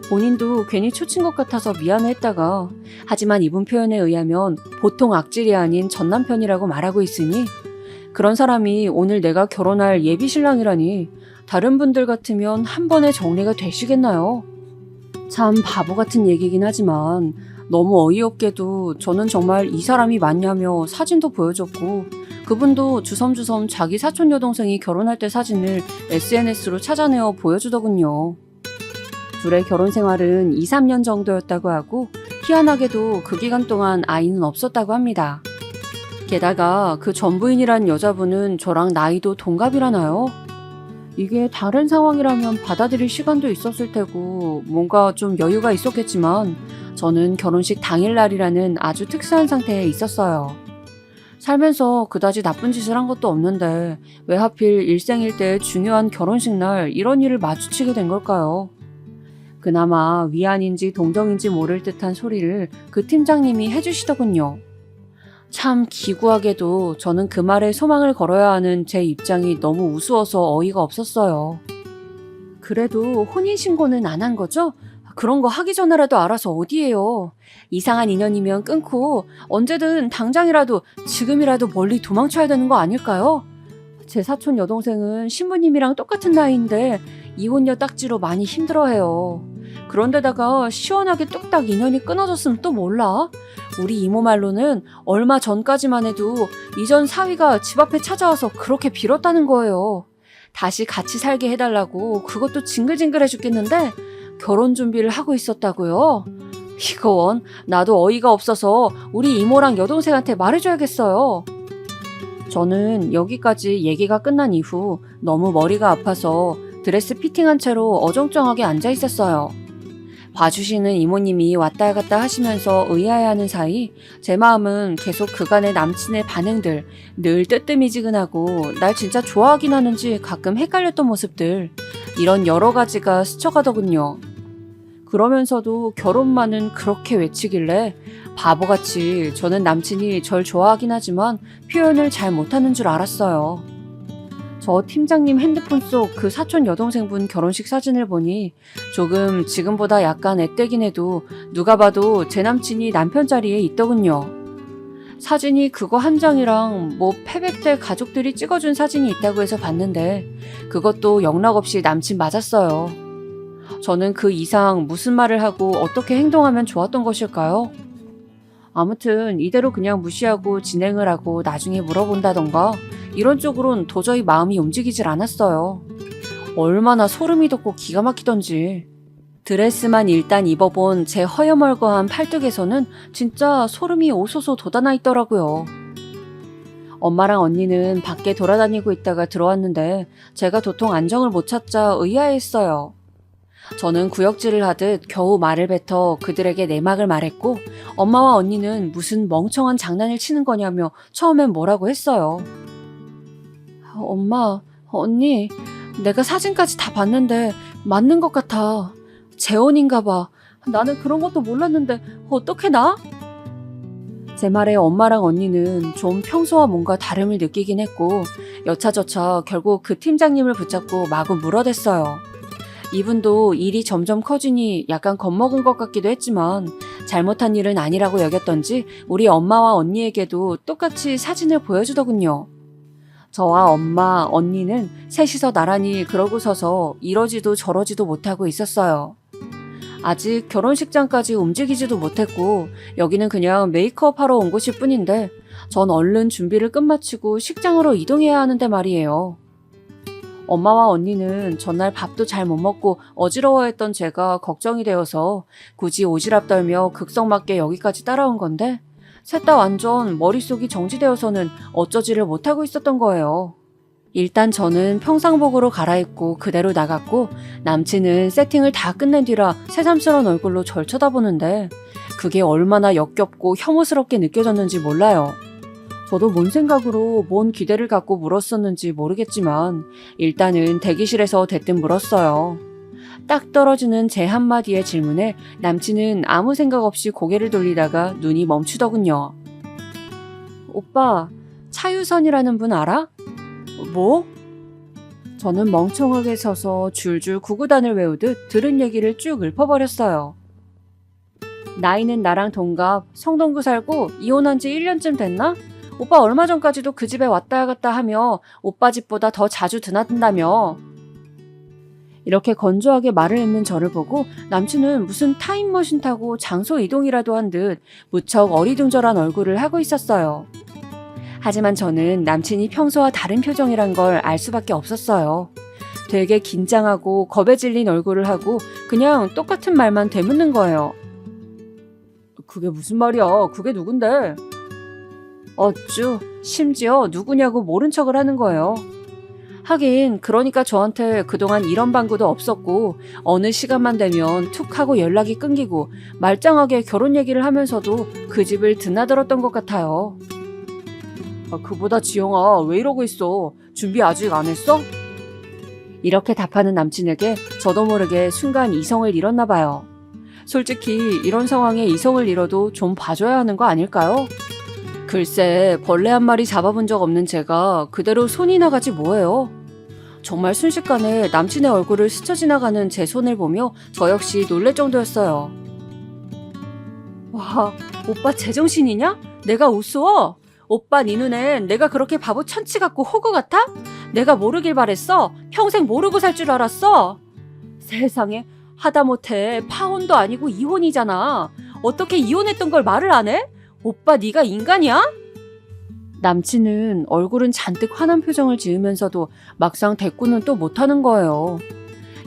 본인도 괜히 초친 것 같아서 미안해했다가 하지만 이분 표현에 의하면 보통 악질이 아닌 전남편이라고 말하고 있으니 그런 사람이 오늘 내가 결혼할 예비신랑이라니 다른 분들 같으면 한 번에 정리가 되시겠나요? 참 바보 같은 얘기긴 하지만 너무 어이없게도 저는 정말 이 사람이 맞냐며 사진도 보여줬고 그분도 주섬주섬 자기 사촌 여동생이 결혼할 때 사진을 SNS로 찾아내어 보여주더군요. 둘의 결혼 생활은 2, 3년 정도였다고 하고 희한하게도 그 기간 동안 아이는 없었다고 합니다. 게다가 그 전부인이란 여자분은 저랑 나이도 동갑이라나요? 이게 다른 상황이라면 받아들일 시간도 있었을 테고 뭔가 좀 여유가 있었겠지만 저는 결혼식 당일날이라는 아주 특수한 상태에 있었어요. 살면서 그다지 나쁜 짓을 한 것도 없는데 왜 하필 일생일대의 중요한 결혼식 날 이런 일을 마주치게 된 걸까요? 그나마 위안인지 동정인지 모를 듯한 소리를 그 팀장님이 해주시더군요. 참 기구하게도 저는 그 말에 소망을 걸어야 하는 제 입장이 너무 우스워서 어이가 없었어요. 그래도 혼인신고는 안 한 거죠? 그런 거 하기 전에라도 알아서 어디예요. 이상한 인연이면 끊고 언제든 당장이라도 지금이라도 멀리 도망쳐야 되는 거 아닐까요? 제 사촌 여동생은 신부님이랑 똑같은 나이인데 이혼녀 딱지로 많이 힘들어해요. 그런데다가 시원하게 뚝딱 인연이 끊어졌으면 또 몰라? 우리 이모 말로는 얼마 전까지만 해도 이전 사위가 집 앞에 찾아와서 그렇게 빌었다는 거예요. 다시 같이 살게 해달라고 그것도 징글징글해 죽겠는데 결혼 준비를 하고 있었다고요? 이건 나도 어이가 없어서 우리 이모랑 여동생한테 말해줘야겠어요. 저는 여기까지 얘기가 끝난 이후 너무 머리가 아파서 드레스 피팅한 채로 어정쩡하게 앉아 있었어요. 봐주시는 이모님이 왔다 갔다 하시면서 의아해하는 사이 제 마음은 계속 그간의 남친의 반응들, 늘 뜨뜨미지근하고 날 진짜 좋아하긴 하는지 가끔 헷갈렸던 모습들, 이런 여러 가지가 스쳐가더군요. 그러면서도 결혼만은 그렇게 외치길래 바보같이 저는 남친이 절 좋아하긴 하지만 표현을 잘 못하는 줄 알았어요. 저 팀장님 핸드폰 속 그 사촌 여동생분 결혼식 사진을 보니 조금 지금보다 약간 앳되긴 해도 누가 봐도 제 남친이 남편 자리에 있더군요. 사진이 그거 한 장이랑 뭐 패백때 가족들이 찍어준 사진이 있다고 해서 봤는데 그것도 영락없이 남친 맞았어요. 저는 그 이상 무슨 말을 하고 어떻게 행동하면 좋았던 것일까요? 아무튼 이대로 그냥 무시하고 진행을 하고 나중에 물어본다던가 이런 쪽으론 도저히 마음이 움직이질 않았어요. 얼마나 소름이 돋고 기가 막히던지. 드레스만 일단 입어본 제 허여멀거한 팔뚝에서는 진짜 소름이 오소소 돋아나 있더라고요. 엄마랑 언니는 밖에 돌아다니고 있다가 들어왔는데 제가 도통 안정을 못 찾자 의아해했어요. 저는 구역질을 하듯 겨우 말을 뱉어 그들에게 내막을 말했고 엄마와 언니는 무슨 멍청한 장난을 치는 거냐며 처음엔 뭐라고 했어요. 엄마, 언니, 내가 사진까지 다 봤는데 맞는 것 같아. 재혼인가 봐. 나는 그런 것도 몰랐는데 어떻게 나? 제 말에 엄마랑 언니는 좀 평소와 뭔가 다름을 느끼긴 했고 여차저차 결국 그 팀장님을 붙잡고 마구 물어댔어요. 이분도 일이 점점 커지니 약간 겁먹은 것 같기도 했지만 잘못한 일은 아니라고 여겼던지 우리 엄마와 언니에게도 똑같이 사진을 보여주더군요. 저와 엄마, 언니는 셋이서 나란히 그러고 서서 이러지도 저러지도 못하고 있었어요. 아직 결혼식장까지 움직이지도 못했고 여기는 그냥 메이크업 하러 온 곳일 뿐인데 전 얼른 준비를 끝마치고 식장으로 이동해야 하는데 말이에요. 엄마와 언니는 전날 밥도 잘 못 먹고 어지러워했던 제가 걱정이 되어서 굳이 오지랖 떨며 극성맞게 여기까지 따라온 건데 셋 다 완전 머릿속이 정지되어서는 어쩌지를 못하고 있었던 거예요. 일단 저는 평상복으로 갈아입고 그대로 나갔고 남친은 세팅을 다 끝낸 뒤라 새삼스러운 얼굴로 절 쳐다보는데 그게 얼마나 역겹고 혐오스럽게 느껴졌는지 몰라요. 저도 뭔 생각으로 뭔 기대를 갖고 물었었는지 모르겠지만 일단은 대기실에서 대뜸 물었어요. 딱 떨어지는 제 한마디의 질문에 남친은 아무 생각 없이 고개를 돌리다가 눈이 멈추더군요. 오빠, 차유선이라는 분 알아? 뭐? 저는 멍청하게 서서 줄줄 구구단을 외우듯 들은 얘기를 쭉 읊어버렸어요. 나이는 나랑 동갑, 성동구 살고 이혼한 지 1년쯤 됐나? 오빠 얼마 전까지도 그 집에 왔다 갔다 하며 오빠 집보다 더 자주 드나든다며. 이렇게 건조하게 말을 잇는 저를 보고 남친은 무슨 타임머신 타고 장소 이동이라도 한 듯 무척 어리둥절한 얼굴을 하고 있었어요. 하지만 저는 남친이 평소와 다른 표정이란 걸 알 수밖에 없었어요. 되게 긴장하고 겁에 질린 얼굴을 하고 그냥 똑같은 말만 되묻는 거예요. 그게 무슨 말이야? 그게 누군데? 어쭈, 심지어 누구냐고 모른 척을 하는 거예요. 하긴 그러니까 저한테 그동안 이런 방구도 없었고 어느 시간만 되면 툭 하고 연락이 끊기고 말짱하게 결혼 얘기를 하면서도 그 집을 드나들었던 것 같아요. 그보다 지영아, 왜 이러고 있어? 준비 아직 안 했어? 이렇게 답하는 남친에게 저도 모르게 순간 이성을 잃었나 봐요. 솔직히 이런 상황에 이성을 잃어도 좀 봐줘야 하는 거 아닐까요? 글쎄, 벌레 한 마리 잡아본 적 없는 제가 그대로 손이 나가지 뭐예요. 정말 순식간에 남친의 얼굴을 스쳐 지나가는 제 손을 보며 저 역시 놀랄 정도였어요. 와, 오빠 제정신이냐? 내가 우스워? 오빠 네 눈엔 내가 그렇게 바보 천치 같고 호구 같아? 내가 모르길 바랬어? 평생 모르고 살 줄 알았어? 세상에, 하다못해 파혼도 아니고 이혼이잖아. 어떻게 이혼했던 걸 말을 안 해? 오빠 네가 인간이야? 남친은 얼굴은 잔뜩 화난 표정을 지으면서도 막상 대꾸는 또 못하는 거예요.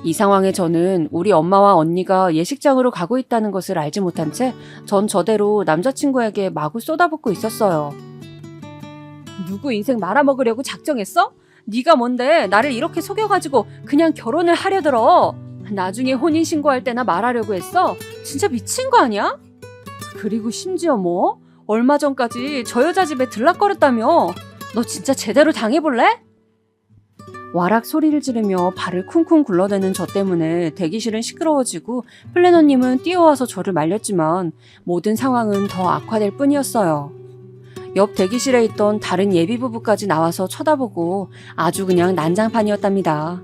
이 상황에 저는 우리 엄마와 언니가 예식장으로 가고 있다는 것을 알지 못한 채 전 저대로 남자친구에게 마구 쏟아붓고 있었어요. 누구 인생 말아먹으려고 작정했어? 네가 뭔데 나를 이렇게 속여가지고 그냥 결혼을 하려 들어. 나중에 혼인신고할 때나 말하려고 했어? 진짜 미친 거 아니야? 그리고 심지어 뭐? 얼마 전까지 저 여자 집에 들락거렸다며. 너 진짜 제대로 당해볼래? 와락 소리를 지르며 발을 쿵쿵 굴러대는 저 때문에 대기실은 시끄러워지고 플래너님은 뛰어와서 저를 말렸지만 모든 상황은 더 악화될 뿐이었어요. 옆 대기실에 있던 다른 예비부부까지 나와서 쳐다보고 아주 그냥 난장판이었답니다.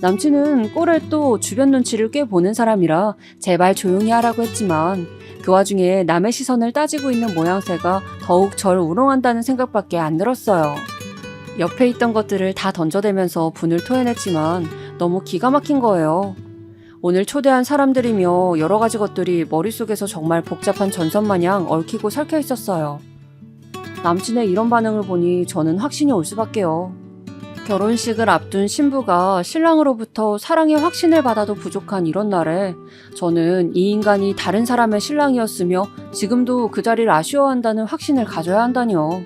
남친은 꼴을 또 주변 눈치를 꽤 보는 사람이라 제발 조용히 하라고 했지만 그 와중에 남의 시선을 따지고 있는 모양새가 더욱 절 우롱한다는 생각밖에 안 들었어요. 옆에 있던 것들을 다 던져대면서 분을 토해냈지만 너무 기가 막힌 거예요. 오늘 초대한 사람들이며 여러 가지 것들이 머릿속에서 정말 복잡한 전선 마냥 얽히고 설켜 있었어요. 남친의 이런 반응을 보니 저는 확신이 올 수밖에요. 결혼식을 앞둔 신부가 신랑으로부터 사랑의 확신을 받아도 부족한 이런 날에 저는 이 인간이 다른 사람의 신랑이었으며 지금도 그 자리를 아쉬워한다는 확신을 가져야 한다니요.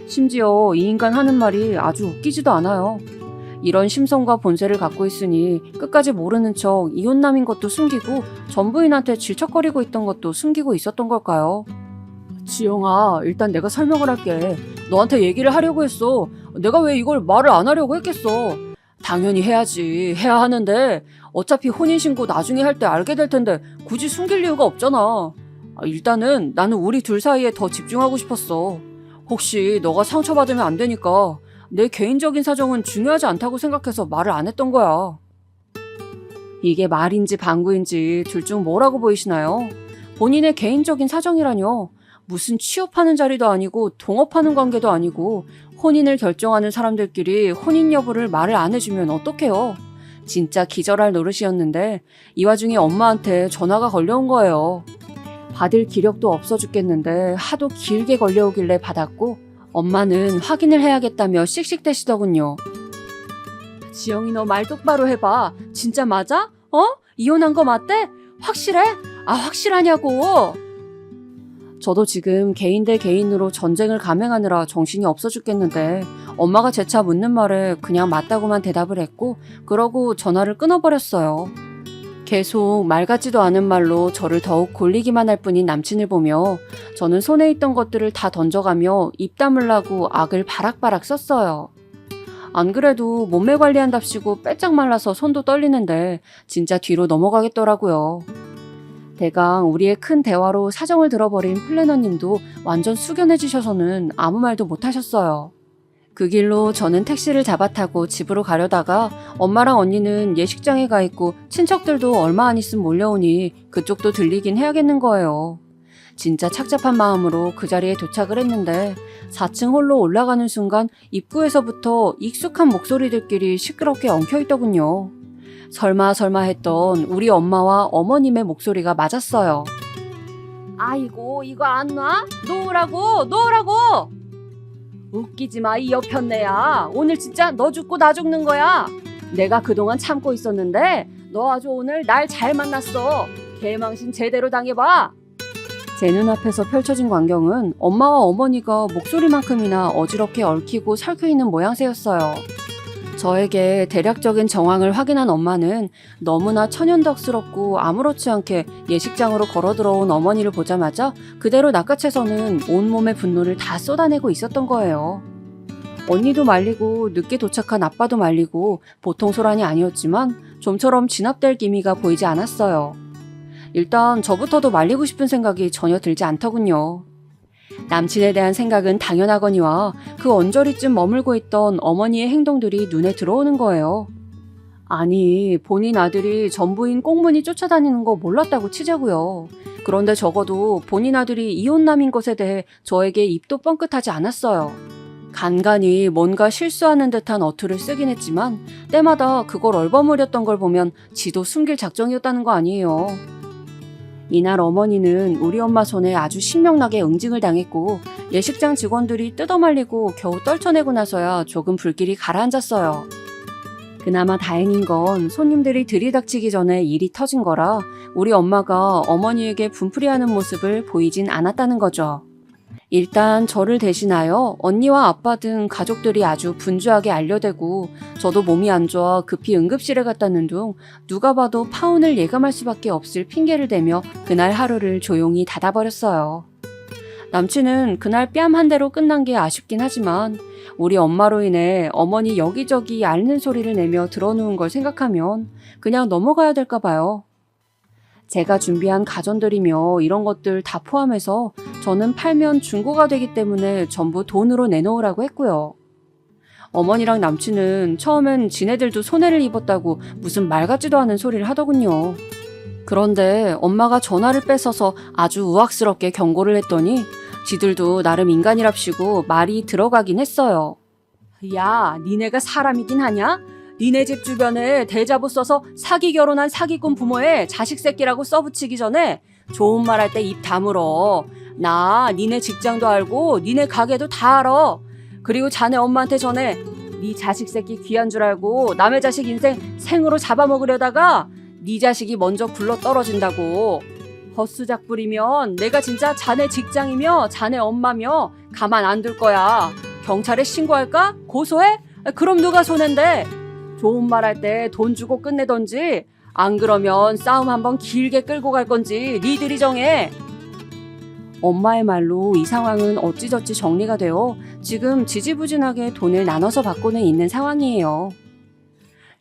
심지어 이 인간 하는 말이 아주 웃기지도 않아요. 이런 심성과 본세를 갖고 있으니 끝까지 모르는 척 이혼남인 것도 숨기고 전부인한테 질척거리고 있던 것도 숨기고 있었던 걸까요? 지영아, 일단 내가 설명을 할게. 너한테 얘기를 하려고 했어. 내가 왜 이걸 말을 안 하려고 했겠어. 당연히 해야지. 해야 하는데 어차피 혼인신고 나중에 할 때 알게 될 텐데 굳이 숨길 이유가 없잖아. 일단은 나는 우리 둘 사이에 더 집중하고 싶었어. 혹시 너가 상처받으면 안 되니까 내 개인적인 사정은 중요하지 않다고 생각해서 말을 안 했던 거야. 이게 말인지 방구인지 둘 중 뭐라고 보이시나요? 본인의 개인적인 사정이라뇨. 무슨 취업하는 자리도 아니고 동업하는 관계도 아니고 혼인을 결정하는 사람들끼리 혼인 여부를 말을 안 해주면 어떡해요? 진짜 기절할 노릇이었는데 이 와중에 엄마한테 전화가 걸려온 거예요. 받을 기력도 없어 죽겠는데 하도 길게 걸려오길래 받았고 엄마는 확인을 해야겠다며 씩씩대시더군요. 지영이 너 말 똑바로 해봐. 진짜 맞아? 이혼한 거 맞대? 확실해? 확실하냐고. 저도 지금 개인 대 개인으로 전쟁을 감행하느라 정신이 없어 죽겠는데 엄마가 재차 묻는 말에 그냥 맞다고만 대답을 했고 그러고 전화를 끊어버렸어요. 계속 말 같지도 않은 말로 저를 더욱 골리기만 할 뿐인 남친을 보며 저는 손에 있던 것들을 다 던져가며 입 다물라고 악을 바락바락 썼어요. 안 그래도 몸매 관리한답시고 빼짝 말라서 손도 떨리는데 진짜 뒤로 넘어가겠더라고요. 대강 우리의 큰 대화로 사정을 들어버린 플래너님도 완전 숙연해지셔서는 아무 말도 못하셨어요. 그 길로 저는 택시를 잡아 타고 집으로 가려다가 엄마랑 언니는 예식장에 가 있고 친척들도 얼마 안 있으면 몰려오니 그쪽도 들리긴 해야겠는 거예요. 진짜 착잡한 마음으로 그 자리에 도착을 했는데 4층 홀로 올라가는 순간 입구에서부터 익숙한 목소리들끼리 시끄럽게 엉켜있더군요. 설마 했던 우리 엄마와 어머님의 목소리가 맞았어요. 아이고 이거 안 놔? 놓으라고! 웃기지 마 이 여편네야. 오늘 진짜 너 죽고 나 죽는 거야. 내가 그동안 참고 있었는데 너 아주 오늘 날 잘 만났어. 개망신 제대로 당해봐. 제 눈앞에서 펼쳐진 광경은 엄마와 어머니가 목소리만큼이나 어지럽게 얽히고 설켜있는 모양새였어요. 저에게 대략적인 정황을 확인한 엄마는 너무나 천연덕스럽고 아무렇지 않게 예식장으로 걸어들어온 어머니를 보자마자 그대로 낚아채서는 온몸의 분노를 다 쏟아내고 있었던 거예요. 언니도 말리고 늦게 도착한 아빠도 말리고 보통 소란이 아니었지만 좀처럼 진압될 기미가 보이지 않았어요. 일단 저부터도 말리고 싶은 생각이 전혀 들지 않더군요. 남친에 대한 생각은 당연하거니와 그 언저리쯤 머물고 있던 어머니의 행동들이 눈에 들어오는 거예요. 아니, 본인 아들이 전부인 꽁무니 쫓아다니는 거 몰랐다고 치자고요. 그런데 적어도 본인 아들이 이혼남인 것에 대해 저에게 입도 뻥끗하지 않았어요. 간간히 뭔가 실수하는 듯한 어투를 쓰긴 했지만 때마다 그걸 얼버무렸던 걸 보면 지도 숨길 작정이었다는 거 아니에요. 이날 어머니는 우리 엄마 손에 아주 신명나게 응징을 당했고 예식장 직원들이 뜯어말리고 겨우 떨쳐내고 나서야 조금 불길이 가라앉았어요. 그나마 다행인 건 손님들이 들이닥치기 전에 일이 터진 거라 우리 엄마가 어머니에게 분풀이하는 모습을 보이진 않았다는 거죠. 일단 저를 대신하여 언니와 아빠 등 가족들이 아주 분주하게 알려대고 저도 몸이 안 좋아 급히 응급실에 갔다는 둥 누가 봐도 파혼을 예감할 수밖에 없을 핑계를 대며 그날 하루를 조용히 닫아버렸어요. 남친은 그날 뺨 한 대로 끝난 게 아쉽긴 하지만 우리 엄마로 인해 어머니 여기저기 앓는 소리를 내며 들어누운 걸 생각하면 그냥 넘어가야 될까 봐요. 제가 준비한 가전들이며 이런 것들 다 포함해서 저는 팔면 중고가 되기 때문에 전부 돈으로 내놓으라고 했고요. 어머니랑 남친은 처음엔 지네들도 손해를 입었다고 무슨 말 같지도 않은 소리를 하더군요. 그런데 엄마가 전화를 뺏어서 아주 우악스럽게 경고를 했더니 지들도 나름 인간이랍시고 말이 들어가긴 했어요. 야, 니네가 사람이긴 하냐? 니네 집 주변에 대자보 써서 사기 결혼한 사기꾼 부모의 자식 새끼라고 써붙이기 전에 좋은 말 할 때 입 다물어. 나 니네 직장도 알고 니네 가게도 다 알아. 그리고 자네 엄마한테 전해. 니 자식 새끼 귀한 줄 알고 남의 자식 인생 생으로 잡아먹으려다가 니 자식이 먼저 굴러 떨어진다고. 헛수작 부리면 내가 진짜 자네 직장이며 자네 엄마며 가만 안 둘 거야. 경찰에 신고할까? 고소해? 그럼 누가 손해인데? 좋은 말 할 때 돈 주고 끝내던지 안 그러면 싸움 한번 길게 끌고 갈 건지 니들이 정해. 엄마의 말로 이 상황은 어찌저찌 정리가 되어 지금 지지부진하게 돈을 나눠서 받고는 있는 상황이에요.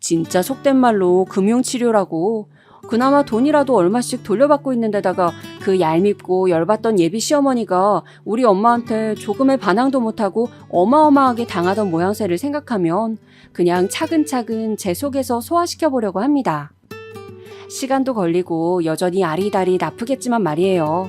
진짜 속된 말로 금융치료라고 그나마 돈이라도 얼마씩 돌려받고 있는 데다가 그 얄밉고 열받던 예비 시어머니가 우리 엄마한테 조금의 반항도 못하고 어마어마하게 당하던 모양새를 생각하면 그냥 차근차근 제 속에서 소화시켜보려고 합니다. 시간도 걸리고 여전히 아리다리 아프겠지만 말이에요.